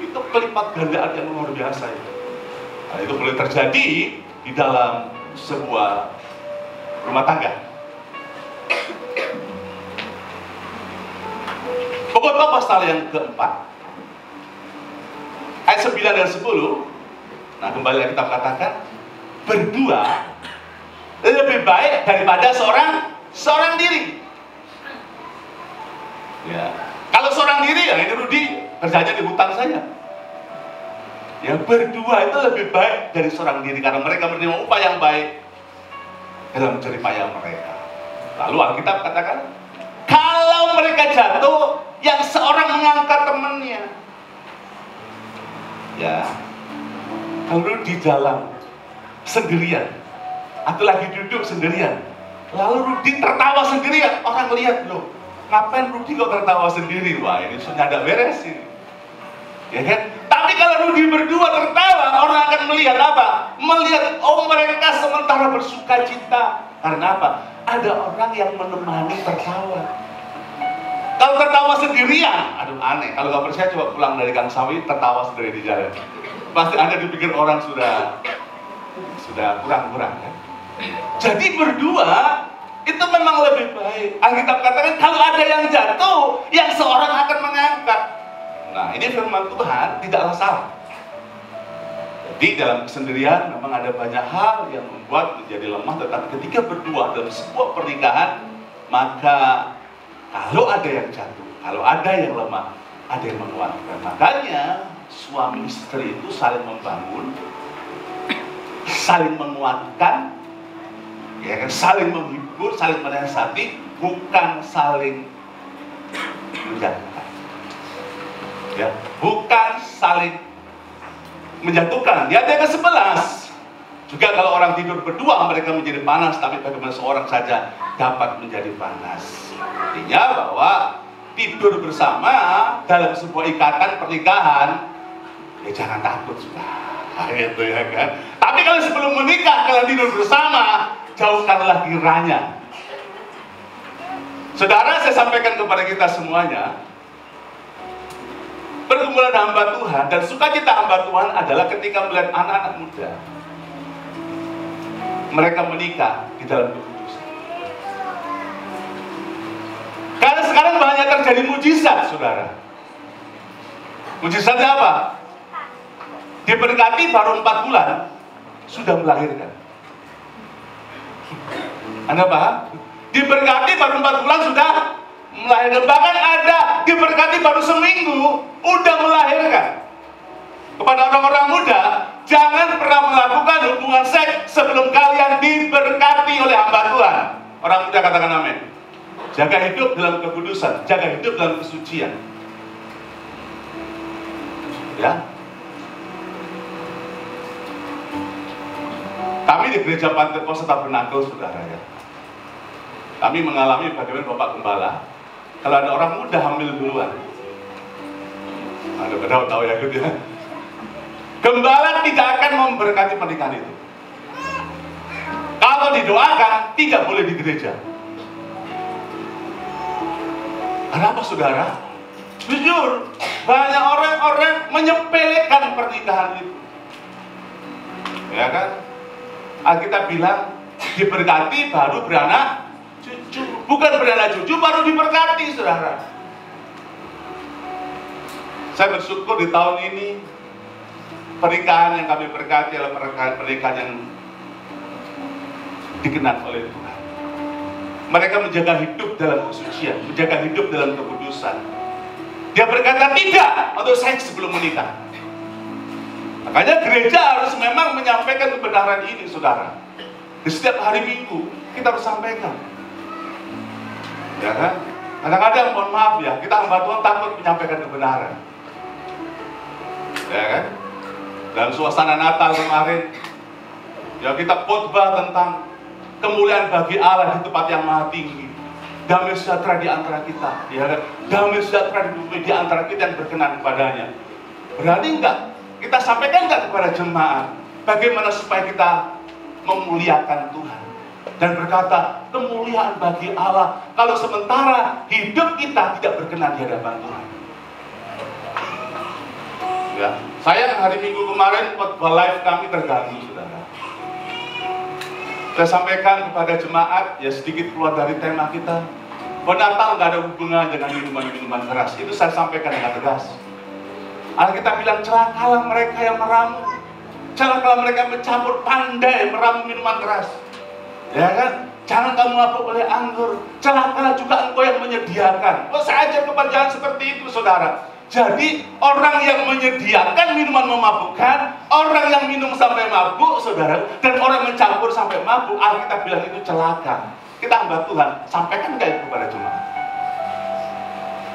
Itu kelipat gandaan yang luar biasa ya. Nah, itu boleh terjadi di dalam sebuah rumah tangga. Pokoknya pasal yang keempat, ayat 9 dan 10. Nah, kembali kita katakan, berdua lebih baik daripada seorang diri. Ya. Kalau seorang diri, ya ini Rudi kerjanya di hutan saja. Ya, berdua itu lebih baik dari seorang diri karena mereka menerima upah yang baik dalam jerih payah mereka. Lalu Alkitab katakan, kalau mereka jatuh, yang seorang mengangkat temannya. Ya, kalau di jalan sendirian, atau lagi duduk sendirian, lalu Rudi tertawa sendirian, orang lihat, loh, ngapain Rudi kok tertawa sendiri? Wah, ini sudah ada beres ini. Ya kan? Tapi kalau Rudi berdua tertawa, orang akan melihat apa? Melihat, oh mereka sementara bersuka cita. Karena apa? Ada orang yang menemani tertawa. Kalau tertawa sendirian, aduh aneh. Kalau nggak percaya coba pulang dari Gang Sawi, tertawa sendiri di jalan. Pasti Anda dipikir orang sudah kurang-kurang ya. Jadi berdua itu memang lebih baik. Alkitab katakan kalau ada yang jatuh, yang seorang akan mengangkat. Nah, ini firman Tuhan tidaklah salah. Jadi dalam kesendirian memang ada banyak hal yang membuat menjadi lemah, tetapi ketika berdua dalam sebuah pernikahan, maka kalau ada yang jatuh, kalau ada yang lemah, ada yang menguatkan. Makanya suami istri itu saling membangun, saling menguatkan, ya kan, saling menghibur, saling menasihati, bukan saling menjatuhkan. Ya, bukan saling menjatuhkan. Di ayat yang ke-11 juga kalau orang tidur berdua mereka menjadi panas, tapi bagaimana seorang saja dapat menjadi panas. Artinya bahwa tidur bersama dalam sebuah ikatan pernikahan, ya jangan takut sudah, gitu ya kan. Tapi kalau sebelum menikah kalian tidur bersama, jauhkanlah kiranya. Saudara, saya sampaikan kepada kita semuanya, pergumulan hamba Tuhan dan sukacita hamba Tuhan adalah ketika melihat anak-anak muda mereka menikah di dalam kekudusan. Karena sekarang banyak terjadi mujizat, saudara. Mujizatnya apa? Diberkati baru 4 bulan sudah melahirkan. Anda paham? Diberkati baru 4 bulan sudah melahirkan. Bahkan ada diberkati baru seminggu udah melahirkan. Kepada orang-orang muda, jangan pernah melakukan hubungan seks sebelum kalian diberkati oleh hamba Tuhan. Orang muda katakan amin. Jaga hidup dalam kekudusan, jaga hidup dalam kesucian. Ya. Kami di gereja Pantekosta Tabernakel, saudara ya, kami mengalami bagaimana Bapak Gembala, kalau ada orang muda hamil duluan, ada pada tahu ya gitu ya, Gembala tidak akan memberkati pernikahan itu. Kalau didoakan, tidak boleh di gereja. Kenapa, saudara? Jujur, banyak orang-orang menyepelekan pernikahan itu. Ya kan? Alkitab bilang, diberkati baru beranak cucu. Bukan beranak cucu, baru diberkati, saudara. Saya bersyukur di tahun ini, pernikahan yang kami berkati adalah pernikahan yang dikenan oleh Tuhan. Mereka menjaga hidup dalam kesucian, menjaga hidup dalam kekudusan. Dia berkata tidak untuk seks sebelum menikah. Makanya gereja harus memang menyampaikan kebenaran ini, saudara. Di setiap hari Minggu kita harus sampaikan. Ya kan? Kadang-kadang mohon maaf ya, kita hamba Tuhan takut menyampaikan kebenaran. Ya kan? Dalam suasana Natal kemarin, ya kita khotbah tentang kemuliaan bagi Allah di tempat yang maha tinggi. Damai sejahtera di antara kita, ya kan? Damai sejahtera di bumi di antara kita yang berkenan kepadanya. Berani enggak kita sampaikan enggak kepada jemaat bagaimana supaya kita memuliakan Tuhan dan berkata kemuliaan bagi Allah kalau sementara hidup kita tidak berkenan di hadapan Tuhan. Ya, saya hari Minggu kemarin khotbah live kami terganggu, saudara. Saya sampaikan kepada jemaat, ya sedikit keluar dari tema kita, bahwa Natal nggak ada hubungan dengan minuman-minuman keras. Itu saya sampaikan dengan tegas. Alkitab bilang celakalah mereka yang meramu, celakalah mereka yang mencampur pandai meramu minuman keras. Ya kan? Jangan kamu mabuk oleh anggur, celakalah juga engkau yang menyediakan. Oh, saya ajar kepada jangan seperti itu, saudara. Jadi orang yang menyediakan minuman memabukkan, orang yang minum sampai mabuk, saudara, dan orang mencampur sampai mabuk, Alkitab bilang itu celaka. Kita hamba Tuhan, sampaikan nggak itu kepada jemaat?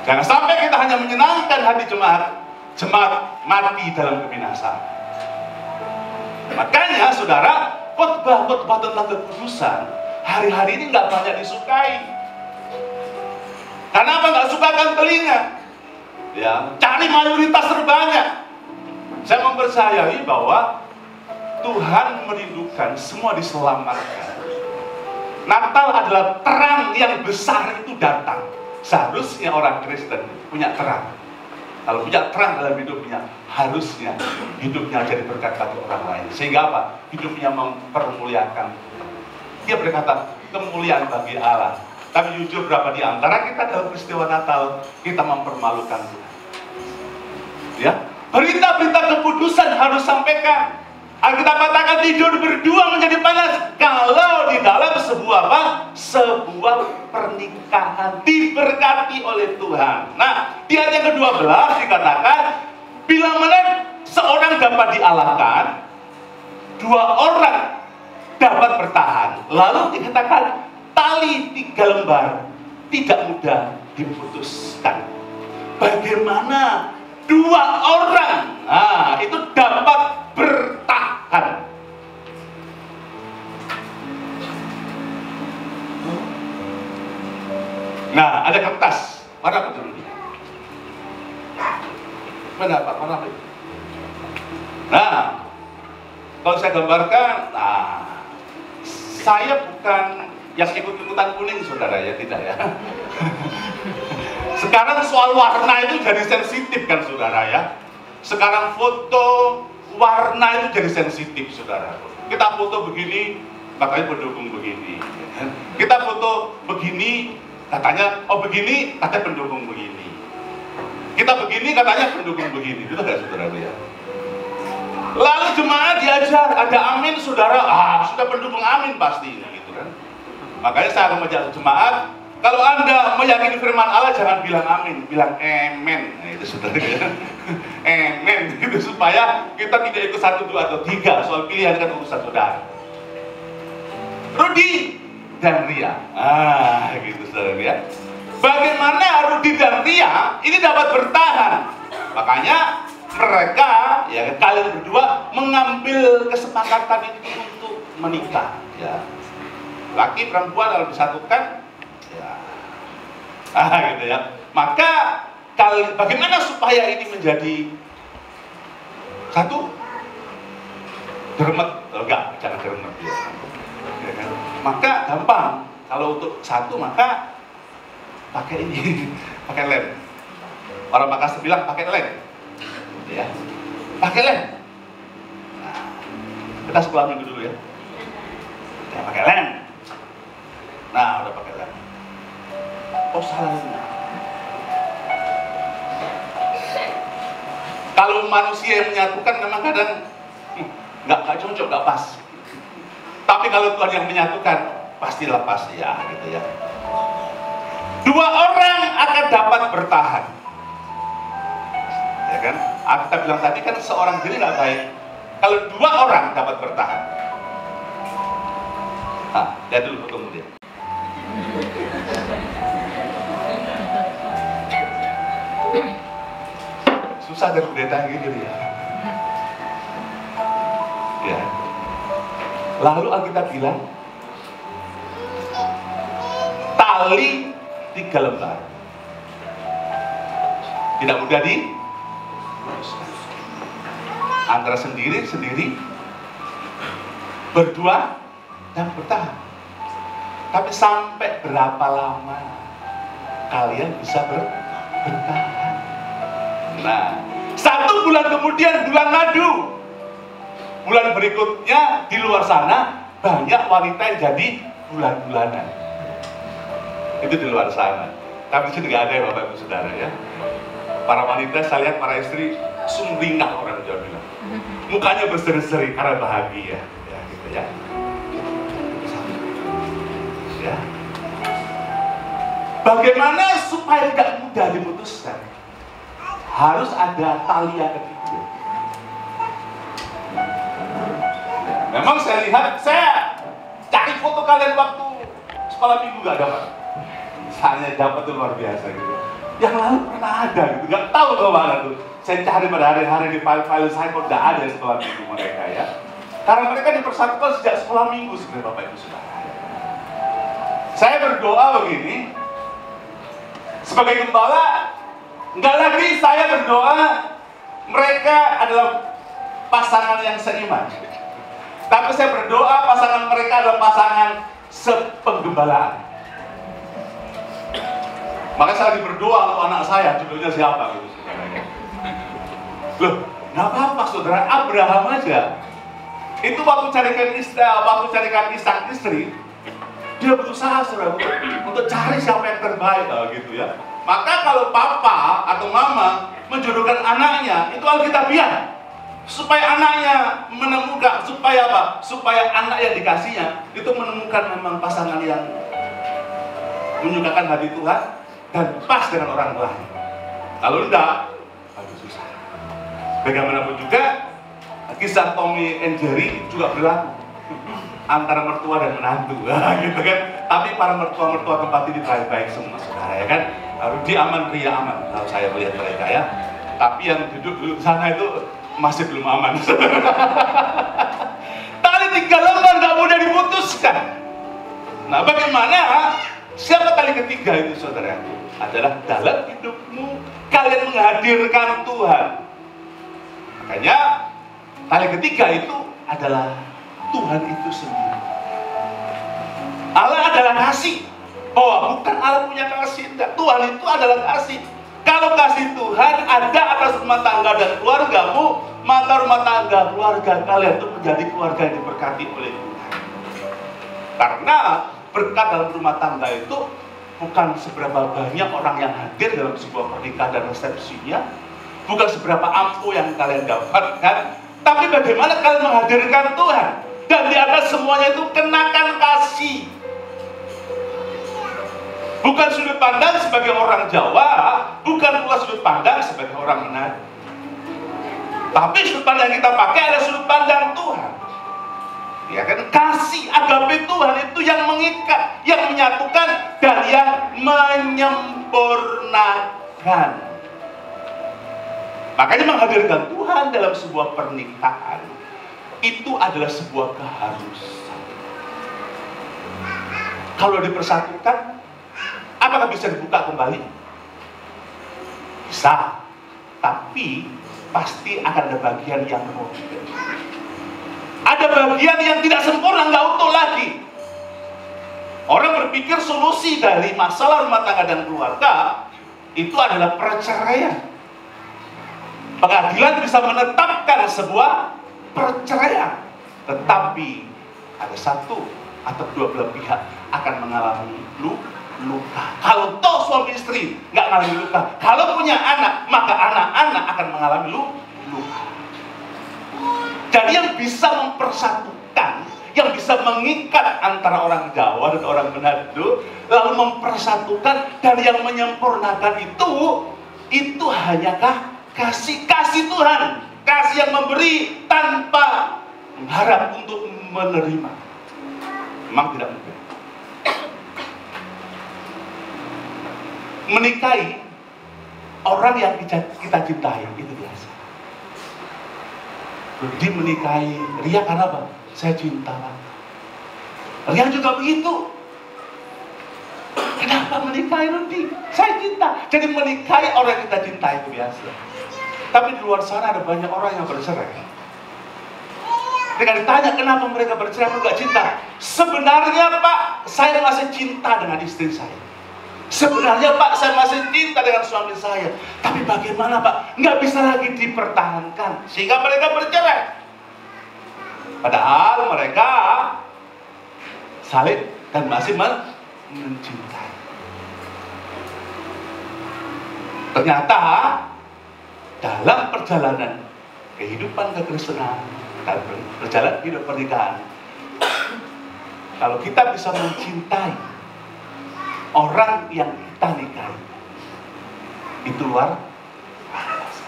Jangan sampai kita hanya menyenangkan hati jemaat, jemaat mati dalam kebinasaan. Makanya, saudara, khotbah-khotbah tentang kekudusan hari-hari ini nggak banyak disukai. Karena apa? Nggak sukakan telinga. Ya, cari mayoritas terbanyak. Saya mempercayai bahwa Tuhan merindukan semua diselamatkan. Natal adalah terang yang besar itu datang. Seharusnya orang Kristen punya terang. Kalau punya terang dalam hidupnya, harusnya hidupnya jadi berkat bagi orang lain. Sehingga apa? Hidupnya mempermuliakan. Dia berkata, kemuliaan bagi Allah. Tapi jujur berapa di antara kita dalam peristiwa Natal, kita mempermalukan Tuhan. Ya, berita-berita kekudusan harus sampaikan. Alkitab katakan tidur berdua menjadi panas kalau di dalam sebuah apa? Sebuah pernikahan diberkati oleh Tuhan. Nah, di ayat yang ke-12 dikatakan bila mana seorang dapat dialahkan, 2 orang dapat bertahan. Lalu dikatakan tali 3 lembar tidak mudah diputuskan. Bagaimana 2 orang itu dapat bertahan? Nah, ada kertas Warna apa dulu? Mana Pak? Warna apa? Nah, kalau saya gambarkan, nah, saya bukan yang ikut-ikutan kuning, saudara ya, tidak ya. Sekarang soal warna itu jadi sensitif kan, saudara ya. Sekarang foto warna itu jadi sensitif, saudara. Kita foto begini, katanya pendukung begini. Kita foto begini, katanya, oh begini, katanya pendukung begini. Kita begini, katanya pendukung begini. Itu enggak, saudara ya? Lalu jemaat diajar, ada amin, saudara. Sudah pendukung amin pasti ini, gitu kan. Makanya saya akan mengajak jemaat, kalau Anda meyakini firman Allah, jangan bilang amin, bilang amen. Nah, itu saudara ya. Amen, itu supaya kita tidak ikut 1, 2, atau 3. Soal pilihan kan urusan saudara. Rudi dan Ria. Gitu saudara ya. Bagaimana Rudi dan Ria ini dapat bertahan? Makanya mereka, ya kalian berdua mengambil kesepakatan itu untuk menikah, ya. Laki perempuan kalau disatukan, ya, gitu ya. Maka bagaimana supaya ini menjadi satu? Germet, enggak, jangan germet ya. Ya kan? Maka gampang. Kalau untuk satu maka pakai ini, pakai lem. Orang Makassar bilang pakai lem. Ya, pakai lem. Nah, kita sekolah minggu dulu ya. Ya, pakai lem. Nah, udah pakai lem. Oh, salahnya. Kalau manusia yang menyatukan memang kadang nggak cocok, nggak pas. Tapi kalau Tuhan yang menyatukan, pastilah pas ya, gitu ya. 2 orang akan dapat bertahan. Ya kan? Kita bilang tadi kan seorang diri nggak baik. Kalau 2 orang dapat bertahan. Nah, lihat dulu fotomu dia. Susah dari pendeta gini dia. Ya. Lalu Alkitab bilang tali 3 lembar. Tidak mudah antara sendiri, berdua, dan bertahan. Tapi sampai berapa lama kalian bisa bertahan? Nah, 1 bulan kemudian bulan madu. Bulan berikutnya di luar sana banyak wanita yang jadi bulan-bulanan. Itu di luar sana. Tapi di sini nggak ada ya Bapak Ibu Saudara ya. Para wanita, saya lihat para istri sumringah, orang Jawa bilang. Mukanya berseri-seri karena bahagia, ya gitu ya. Ya. Bagaimana supaya tidak mudah diputuskan? Harus ada tali yang ketiga. Memang saya lihat, saya cari foto kalian waktu sekolah minggu nggak dapat. Misalnya dapat itu luar biasa gitu. Yang lalu pernah ada gitu, nggak tahu kemana tuh. Saya cari pada hari-hari di file-file saya kok nggak ada sekolah minggu mereka ya. Karena mereka dipersatukan sejak sekolah minggu sebenarnya Bapak Ibu Saudara. Saya berdoa begini, sebagai gembala, nggak lagi saya berdoa mereka adalah pasangan yang seiman. Tapi saya berdoa pasangan mereka adalah pasangan sepenggembalaan. Maka saya lagi berdoa untuk anak saya, judulnya siapa gitu saudara. Loh, nggak apa-apa saudara, Abraham aja. Itu waktu carikan Ishak istri, dia berusaha saudara untuk cari siapa yang terbaik gitu ya. Maka kalau papa atau mama menjodohkan anaknya, itu Alkitabiah. Supaya anaknya menemukan, supaya apa? Supaya anak yang dikasihnya itu menemukan memang pasangan yang menyukakan hati Tuhan dan pas dengan orang lain. Kalau enggak, aduh susah. Bagaimanapun juga, kisah Tommy and Jerry juga berlaku antara mertua dan menantu, gitu kan. Tapi para mertua-mertua tempat ini baik-baik semua, saudara ya kan. Rudi aman, Ria aman, kalau saya melihat mereka ya. Tapi yang duduk di sana itu masih belum aman. Tali 3 lembar nggak mudah diputuskan. Nah, bagaimana? Siapa tali ketiga itu, saudara? adalah dalam hidupmu kalian menghadirkan Tuhan. Makanya kali ketiga itu adalah Tuhan itu sendiri. Allah adalah kasih. Bahwa bukan Allah punya kasih, enggak. Tuhan itu adalah kasih. Kalau kasih Tuhan ada atas rumah tangga dan keluargamu, maka rumah tangga keluarga kalian itu menjadi keluarga yang diberkati oleh Tuhan. Karena berkat dalam rumah tangga itu bukan seberapa banyak orang yang hadir dalam sebuah pernikahan dan resepsinya, bukan seberapa ampuh yang kalian dapatkan, tapi bagaimana kalian menghadirkan Tuhan. Dan di atas semuanya itu kenakan kasih. Bukan sudut pandang sebagai orang Jawa, bukan pula sudut pandang sebagai orang Manado. Tapi sudut pandang yang kita pakai adalah sudut pandang Tuhan. Ya kan, kasih agape Tuhan itu yang mengikat, yang menyatukan, dan yang menyempurnakan. Makanya menghadirkan Tuhan dalam sebuah pernikahan itu adalah sebuah keharusan. Kalau dipersatukan, apakah bisa dibuka kembali? Bisa, tapi pasti akan ada bagian yang robek. Ada bagian yang tidak sempurna, nggak utuh lagi. Orang berpikir solusi dari masalah rumah tangga dan keluarga itu adalah perceraian. Pengadilan bisa menetapkan sebuah perceraian, tetapi ada satu atau dua belah pihak akan mengalami luka. Kalau toh suami istri nggak mengalami luka, kalau punya anak, maka anak-anak akan mengalami luka. Jadi yang bisa mempersatukan, yang bisa mengikat antara orang Jawa dan orang Manado, lalu mempersatukan dan yang menyempurnakan itu hanyakah kasih Tuhan, kasih yang memberi tanpa mengharap untuk menerima. Memang tidak mudah. Menikahi orang yang kita cintai itu biasa. Rudi menikahi Ria karena apa? Saya cinta. Ria juga begitu. Kenapa menikahi Rudi? Saya cinta. Jadi menikahi orang yang kita cintai itu biasa. Tapi di luar sana ada banyak orang yang bercerai. Ketika ditanya kenapa mereka bercerai, mereka gak cinta. Sebenarnya Pak, saya masih cinta dengan istri saya. Sebenarnya Pak, saya masih cinta dengan suami saya. Tapi bagaimana Pak? Nggak bisa lagi dipertahankan. Sehingga mereka bercerai. Padahal mereka saling dan masih mencintai. Ternyata dalam perjalanan kehidupan kekristenan dan perjalanan hidup pernikahan, kalau kita bisa mencintai orang yang kita nikahi, itu luar biasa.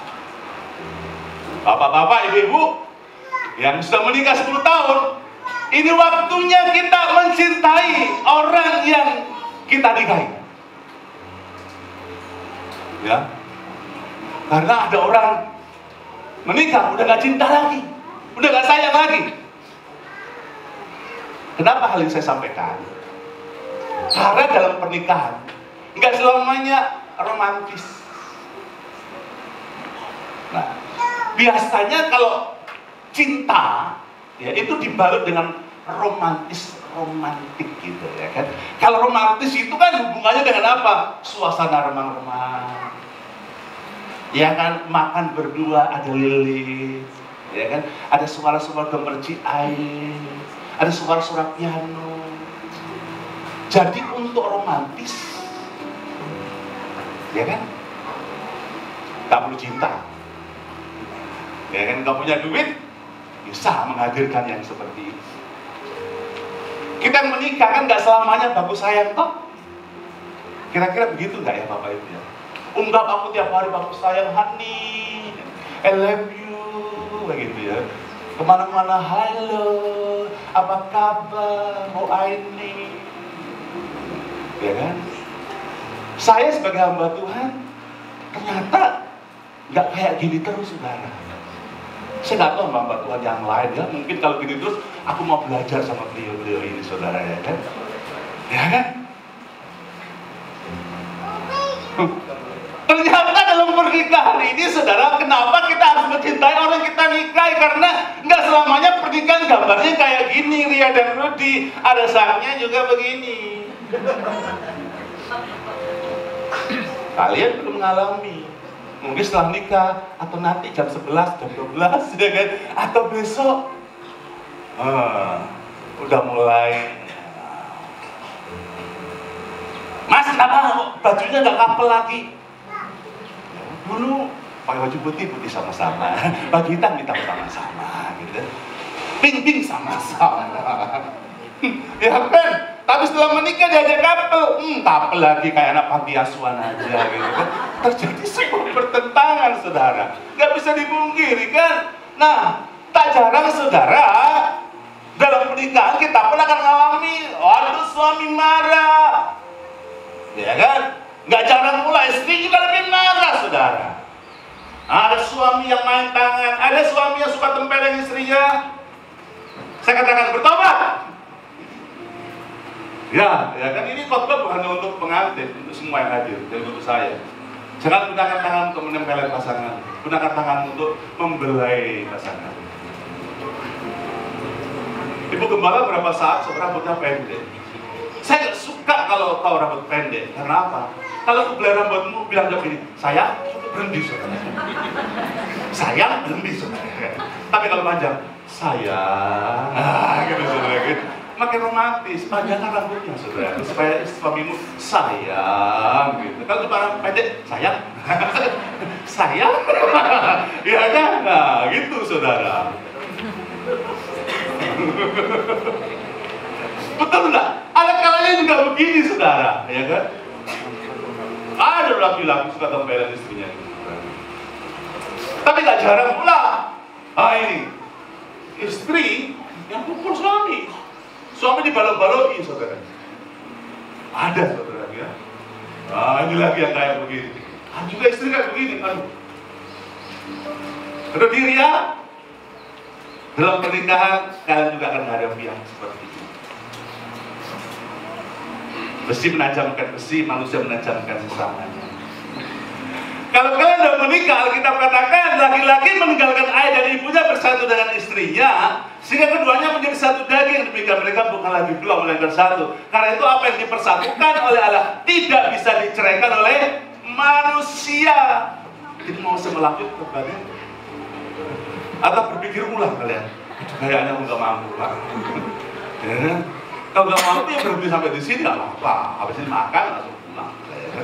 Bapak-bapak, ibu-ibu yang sudah menikah 10 tahun, ini waktunya kita mencintai orang yang kita nikahi. Ya, karena ada orang menikah udah gak cinta lagi, udah gak sayang lagi. Kenapa hal ini saya sampaikan? Karena dalam pernikahan nggak selamanya romantis. Nah, biasanya kalau cinta ya itu dibalut dengan romantik gitu ya kan. Kalau romantis itu kan hubungannya dengan apa? Suasana remang-remang. Ya kan, makan berdua ada lilin, ya kan? Ada suara-suara gemercik air, ada suara-suara piano. Jadi untuk romantis, ya kan, tak perlu cinta, ya kan, nggak punya duit, bisa menghadirkan yang seperti ini. Kita menikah kan nggak selamanya bagus sayang toh. Kira-kira begitu nggak ya Bapak Ibu ya? Ungkap aku tiap hari bagus sayang, honey, I love you, begitu ya. Kemana-mana, halo, apa kabar, mau ini. Ya kan? Saya sebagai hamba Tuhan ternyata nggak kayak gini terus, saudara. Saya nggak tahu hamba Tuhan yang lain ya. Mungkin kalau gini terus, aku mau belajar sama beliau-beliau ini, saudara ya kan? Ya kan? Ternyata dalam pernikahan ini, saudara, kenapa kita harus mencintai orang yang kita nikahi? Karena nggak selamanya pernikahan gambarnya kayak gini, Ria dan Rudy. Ada saatnya juga begini. Kalian belum mengalami. Mungkin setelah nikah, atau nanti jam 11, jam 12, ya kan? Atau besok. Udah mulai. Mas, kenapa bajunya nggak kapel lagi? Dulu pakai baju putih sama-sama, baju hitam sama-sama, gitu. Pink sama-sama. Ya kan? Tapi setelah menikah diajak kapel lagi kayak anak panti asuhan aja, gitu kan. Terjadi sebuah pertentangan, saudara. Nggak bisa dipungkiri kan? Nah, tak jarang, saudara, dalam pernikahan kita pun akan mengalami waktu suami marah. Ya kan? Nggak jarang pula istri juga lebih marah, saudara. Ada suami yang main tangan, ada suami yang suka tempelin istrinya. Saya katakan bertobat. Ya kan, ini khotbah bukan untuk pengantin, untuk semua yang hadir, dan untuk saya. Jangan gunakan tangan untuk menempelin pasangan, gunakan tangan untuk membelai pasangan. Ibu gembala berapa saat saudara rambutnya pendek? Saya nggak suka kalau kau rambut pendek. Karena apa? Kalau aku belai rambutmu, bilang jawab gini, sayang, berhenti saudara. Sayang, berhenti saudara. Tapi kalau panjang, sayang, gitu saudara, gitu. Makin romantis, panjangkan rambutnya saudara, supaya suamimu sayang, gitu. Kalau cuma pendek, sayang, sayang, ya kan? Nah, gitu saudara. Betul enggak? Ada kalanya juga begini, saudara, ya kan? Ada laki-laki suka tempelin istrinya, tapi gak jarang pula. Ini istri yang pukul suami dibalok-baloki, saudara. Ada, saudara, ya. Ini lagi yang kayak begini. Juga istri kayak begini, Terus diri ya. Dalam pernikahan kalian juga akan menghadapi yang seperti itu. Besi menajamkan besi, manusia menajamkan sesamanya. Kalau kalian sudah menikah, kita katakan laki-laki meninggalkan ayah dan ibunya bersatu dengan istrinya, sehingga keduanya menjadi satu daging. Demikian mereka bukan lagi dua, melainkan satu. Karena itu apa yang dipersatukan oleh Allah tidak bisa diceraikan oleh manusia. Jadi mau saya melanjut kepada atau berpikir ulang kalian, kayaknya aku nggak mampu, Pak. Ya. Kalau nggak mampu ya berhenti sampai di sini, nggak apa-apa. Habis ini makan langsung pulang. Ya.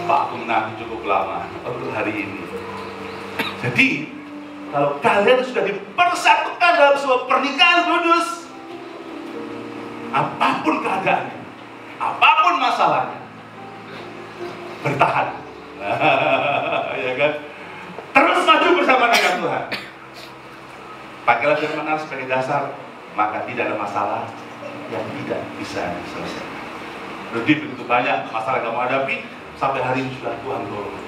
Pak, aku menanti cukup lama untuk hari ini. Jadi kalau kalian sudah dipersatukan dalam sebuah pernikahan kudus, apapun keadaannya, apapun masalahnya, bertahan. Ya kan? Terus maju bersama dengan Tuhan. Pakailah firman Allah sebagai dasar, maka tidak ada masalah yang tidak bisa diselesaikan. Jadi begitu banyak masalah yang kamu hadapi, sampai hari ini sudah Tuhan tolong.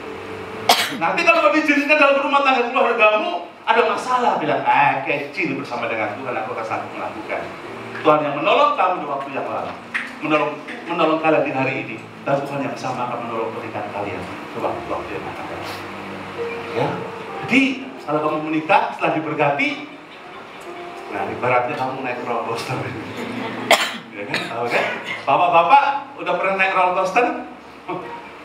Nanti kalau diizinkan dalam rumah tangga keluargamu ada masalah, bilang kecil bersama dengan Tuhan, aku akan sanggup melakukan. Tuhan yang menolong kamu di waktu yang lalu, menolong kalian di hari ini, dan Tuhan yang sama akan menolong pernikahan kalian di waktu yang akan datang. Ya, jadi kalau kamu menikah setelah diberkati, nah ibaratnya kamu naik roller coaster. Ya kan, tahu kan? Bapak-bapak udah pernah naik roller coaster?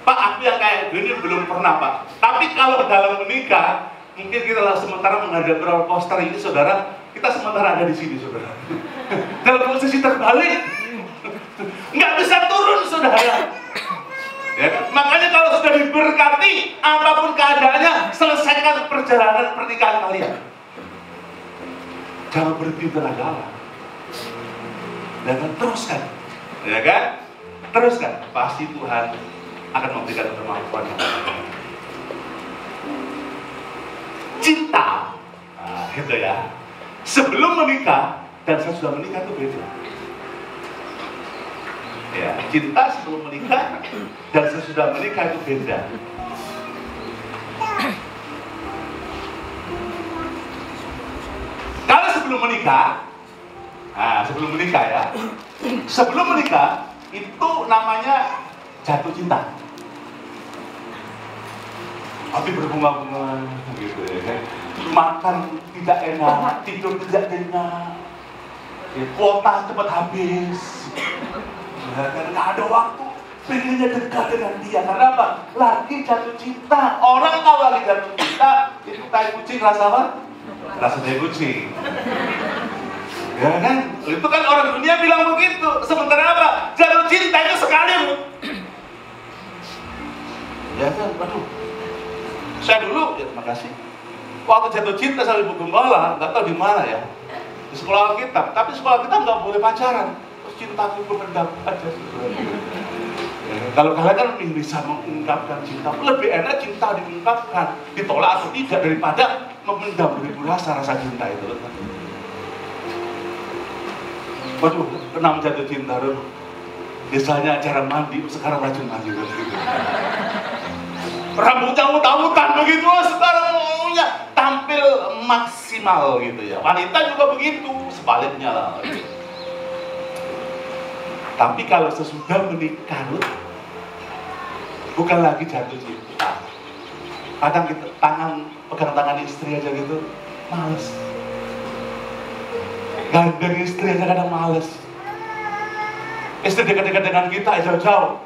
Pak, aku yang kayak gini belum pernah, Pak. Tapi kalau dalam menikah, mungkin kita lah sementara menghadapi roller coaster ini, saudara, kita sementara ada di sini, saudara. Dalam posisi terbalik, nggak bisa turun, saudara. Ya, makanya kalau sudah diberkati, apapun keadaannya, selesaikan perjalanan pernikahan kalian. Jangan berhenti tengah jalan. Dan teruskan, ya kan? Teruskan, pasti Tuhan akan memberikan kemampuan yang lain. Cinta, nah, gitu ya. Sebelum menikah dan sesudah menikah itu beda. Ya, cinta sebelum menikah dan sesudah menikah itu beda. Kalau sebelum menikah, nah sebelum menikah ya, sebelum menikah itu namanya jatuh cinta. hati berbunga-bunga gitu ya kan. Makan tidak enak, tidur tidak enak, ya, kuota cepat habis, ya kan, nggak ada waktu, pengennya dekat dengan dia. Karena apa? Lagi jatuh cinta. Orang kalau lagi jatuh cinta itu tai kucing rasa apa? Rasa tai kucing. Ya kan? Itu kan orang dunia bilang begitu. Sementara apa? Jatuh cinta itu sekali. Ya kan? Aduh. Saya dulu, ya terima kasih. Waktu jatuh cinta sama Ibu Gembala, nggak tahu di mana ya. Di sekolah Alkitab. Tapi sekolah kita nggak boleh pacaran. Terus cintaku berpendam aja. Ya, kalau kalian kan bisa mengungkapkan cinta, lebih enak cinta diungkapkan, ditolak atau tidak daripada memendam beribu rasa cinta itu. Waduh, pernah jatuh cinta dulu. Biasanya acara mandi, sekarang rajin mandi gitu. Rambutnya mutan-mutan begitu, sekarang maunya tampil maksimal gitu ya. Wanita juga begitu, sebaliknya lah. Tapi kalau sesudah menikah, bukan lagi jatuh cinta. Kadang kita pegang tangan istri aja gitu, males. Gandeng istri aja kadang males. Istri dekat-dekat dengan kita jauh-jauh,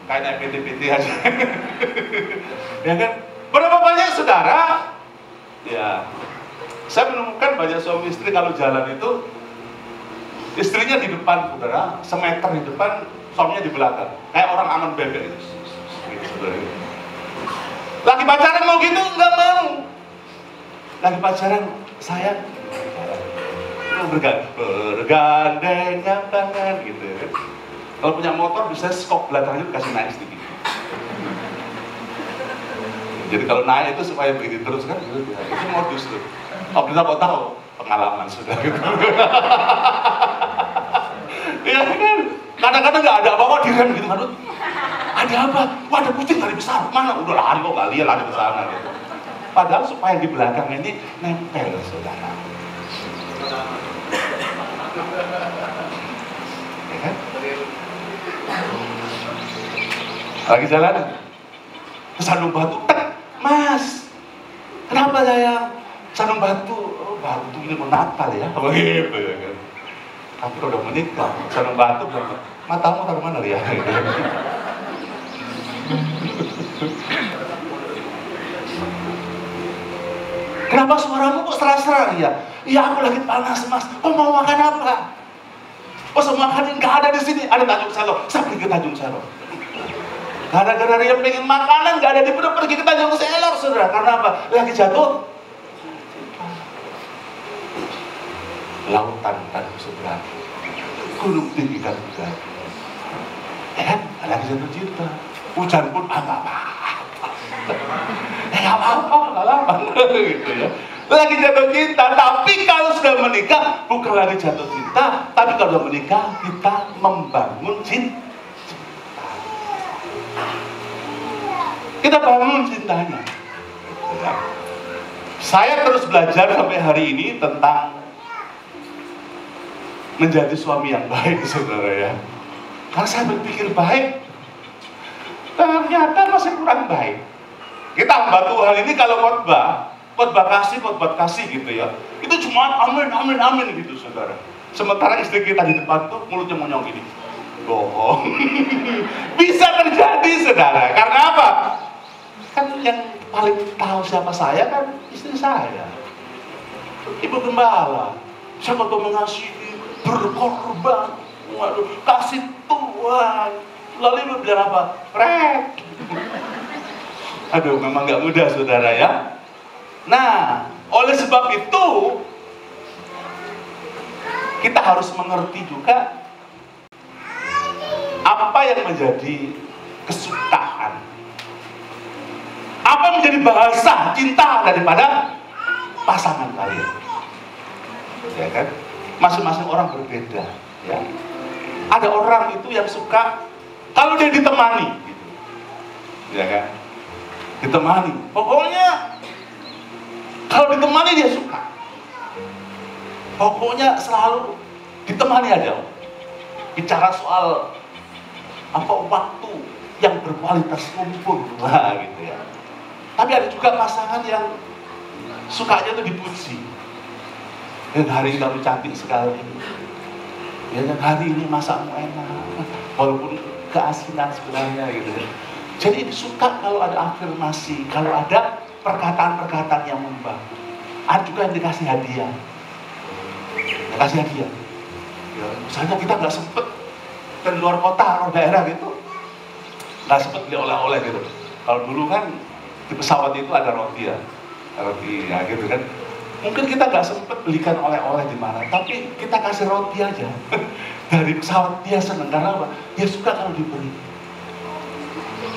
kayak PT-PT aja. Ya kan? Berapa banyak saudara? Ya, saya menemukan banyak suami istri kalau jalan itu istrinya di depan, saudara, semeter di depan, suaminya di belakang, kayak orang aman bebek itu. Lagi pacaran mau gitu? Nggak mau. Lagi pacaran, sayang, bergandengan tangan gitu. Kalau punya motor bisa skop belakangnya kasih naik sedikit. Jadi kalau naik itu supaya begitu terus kan, gitu. Itu modus tuh. Oh, kita kok tahu pengalaman sudah gitu. Ya kan? Kadang-kadang nggak ada apa-apa direm gitu kan. Ada apa? Wah, ada kucing dari besar. Mana? Udah lari kok, nggak lihat lari ke sana gitu. Padahal supaya di belakang ini nempel, saudara. Ya kan? Lagi jalan ke Sandung Batu, Mas, kenapa sayang? Sandung Batu, oh, batu ini mau Natal ya, begitu ya kan? Tapi kalau udah menikah, Sandung Batu bilang, matamu taruh mana ya? Kenapa suaramu kok serak-serak ya? Iya, aku lagi panas mas. Kau mau makan apa? Oh, semua makanan nggak ada di sini. Ada Tanjung Selo. Saya pergi ke Tanjung Selo. Gara-gara dia pengen makanan nggak ada di perut, pergi ke Tanjung Selo, saudara. Karena apa? Lagi jatuh. Lautan tanpa seberang, gunung tinggi kan juga. Lagi jatuh cinta. Hujan pun apa-apa. Nggak apa-apa, gitu ya. Lagi jatuh cinta, tapi kalau sudah menikah bukan lagi jatuh cinta, tapi kalau sudah menikah kita membangun cinta. Kita bangun cintanya. Saya terus belajar sampai hari ini tentang menjadi suami yang baik, saudara ya. Karena saya berpikir baik, ternyata masih kurang baik. Kita hamba Tuhan ini kalau khotbah kasih gitu ya. Itu cuma amin, amin, amin gitu, saudara. Sementara istri kita di depan tuh mulutnya monyong gini. Bohong. Bisa terjadi, saudara. Karena apa? Kan yang paling tahu siapa saya kan istri saya. Ibu Gembala. Siapa tuh mengasihi, berkorban, waduh, kasih Tuhan. Lalu ibu bilang apa? Rek. Aduh, memang nggak mudah, saudara ya. Nah, oleh sebab itu kita harus mengerti juga apa yang menjadi kesukaan, apa yang menjadi bahasa cinta daripada pasangan kalian, ya kan? Masing-masing orang berbeda, ya. Ada orang itu yang suka kalau dia ditemani, gitu. Ya kan? Ditemani, pokoknya kalau ditemani dia suka. Pokoknya selalu ditemani aja. Bicara soal apa waktu yang berkualitas kumpul, gitu ya. Tapi ada juga pasangan yang sukanya tuh dipuji. Dan hari ini kamu cantik sekali. Ya kan, hari ini masakmu enak. Walaupun keasinan sebenarnya gitu. Jadi suka kalau ada afirmasi, kalau ada perkataan-perkataan yang membangun. Ada juga yang dikasih hadiah. Dikasih hadiah. Ya, misalnya kita nggak sempet ke luar kota, luar daerah gitu, nggak sempet beli oleh-oleh gitu. Kalau dulu kan di pesawat itu ada roti ya, roti ya gitu kan. Mungkin kita nggak sempet belikan oleh-oleh di mana, tapi kita kasih roti aja. Dari pesawat dia seneng karena apa? Dia suka kalau diberi.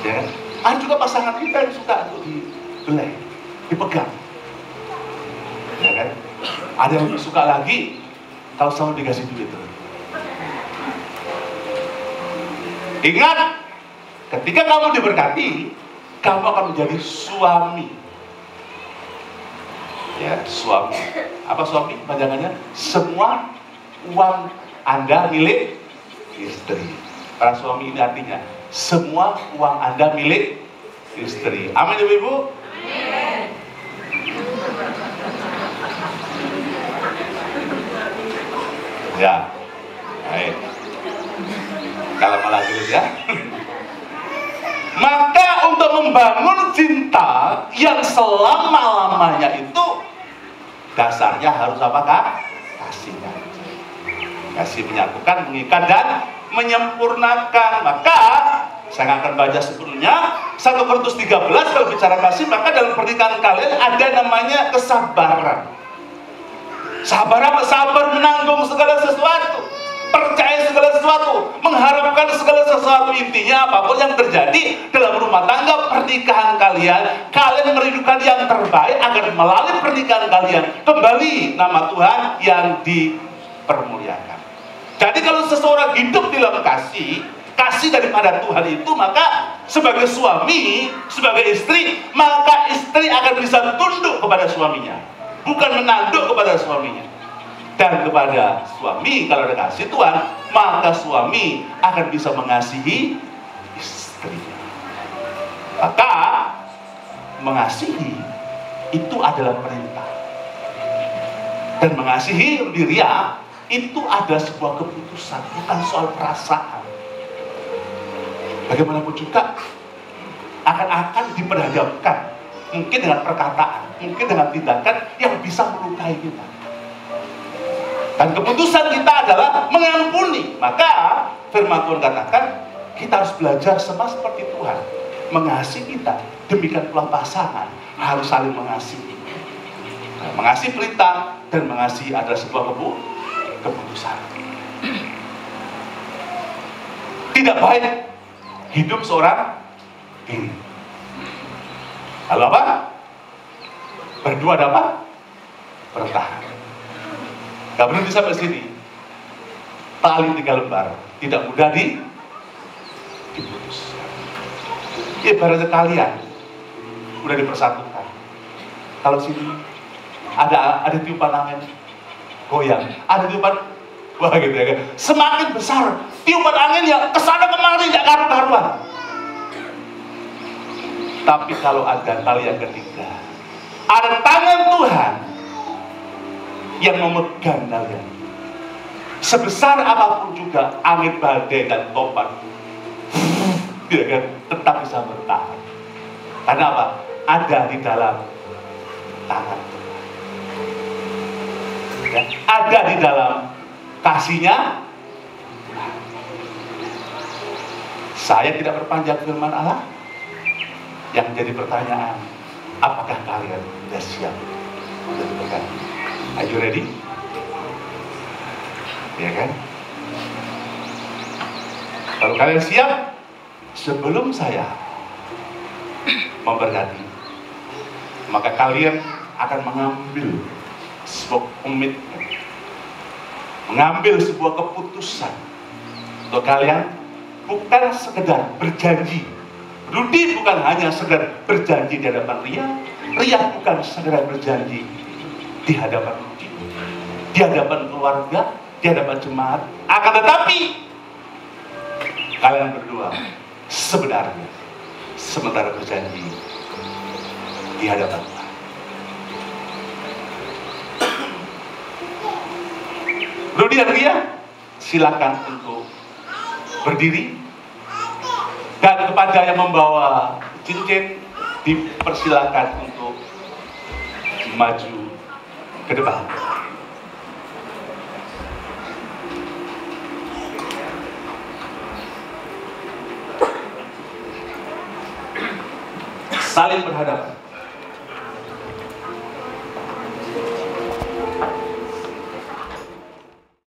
Ya kan? Ada juga pasangan kita yang suka untuk dibelai, dipegang. Ya kan? Ada yang lebih suka lagi kalau selalu dikasih duit. Ingat, ketika kamu diberkati, kamu akan menjadi suami. Ya, suami. Apa suami? Panjangannya, semua uang Anda milik istri. Para suami ini artinya, semua uang Anda milik istri. Amin, Ibu-ibu? Amin. Ya, baik. Kalau malah gitu ya. Maka untuk membangun cinta yang selama-lamanya itu dasarnya harus apakah? Kasihnya. Kasih menyatukan, mengikat dan menyempurnakan. Maka saya akan baca sebelumnya 1 Korintus 13 kalau bicara kasih, maka dalam pernikahan kalian ada namanya kesabaran. Sabar apa? Sabar menanggung segala sesuatu, percaya segala sesuatu, mengharapkan segala sesuatu. Intinya apapun yang terjadi dalam rumah tangga pernikahan kalian, kalian merindukan yang terbaik agar melalui pernikahan kalian kembali nama Tuhan yang dipermuliakan. Jadi kalau seseorang hidup dalam kasih daripada Tuhan itu, maka sebagai suami, sebagai istri, maka istri akan bisa tunduk kepada suaminya, bukan menanduk kepada suaminya. Dan kepada suami, kalau ada kasih Tuhan, maka suami akan bisa mengasihi istrinya. Maka mengasihi itu adalah perintah. Dan mengasihi Ria itu ada sebuah keputusan, bukan soal perasaan. Bagaimanapun juga akan diperhadapkan, mungkin dengan perkataan, mungkin dengan tindakan yang bisa melukai kita. Dan keputusan kita adalah mengampuni. Maka firman Tuhan katakan kita harus belajar sama seperti Tuhan mengasihi kita. Demikian pula pasangan harus saling mengasihi. Nah, mengasihi perintah dan mengasihi adalah sebuah keputusan. Tidak baik hidup seorang diri. Lalu apa? Berdua dapat bertahan. Gak berhenti sampai sini. Tali 3 lembar tidak mudah diputus. Ibaratnya kalian udah dipersatukan. Kalau sini ada tiupan angin goyang, ada tiupan wah gitu ya kan. Semakin besar tiupan angin yang kesana kemari nggak karu-karuan. Tapi kalau ada tali yang ketiga, ada tangan Tuhan yang memegang kalian. Sebesar apapun juga angin badai dan topan, ya kan, tetap bisa bertahan. Karena apa? Ada di dalam tangan Tuhan. Ya, ada di dalam kasihnya. Saya tidak berpanjang firman Allah. Yang jadi pertanyaan, apakah kalian sudah siap untuk diberkati? Are you ready? Ya kan? Kalau kalian siap, sebelum saya memberkati, maka kalian akan mengambil sebuah komitmen, mengambil sebuah keputusan untuk kalian, bukan sekedar berjanji. Rudi bukan hanya sekedar berjanji di hadapan Ria bukan sekedar berjanji di hadapan Rudi, di hadapan keluarga, di hadapan jemaat. Akan tetapi kalian berdua sebenarnya sementara berjanji di hadapan Tuhan. Rudy dan Ria, silakan untuk berdiri. Dan kepada yang membawa cincin, dipersilakan untuk maju ke depan. Saling berhadapan.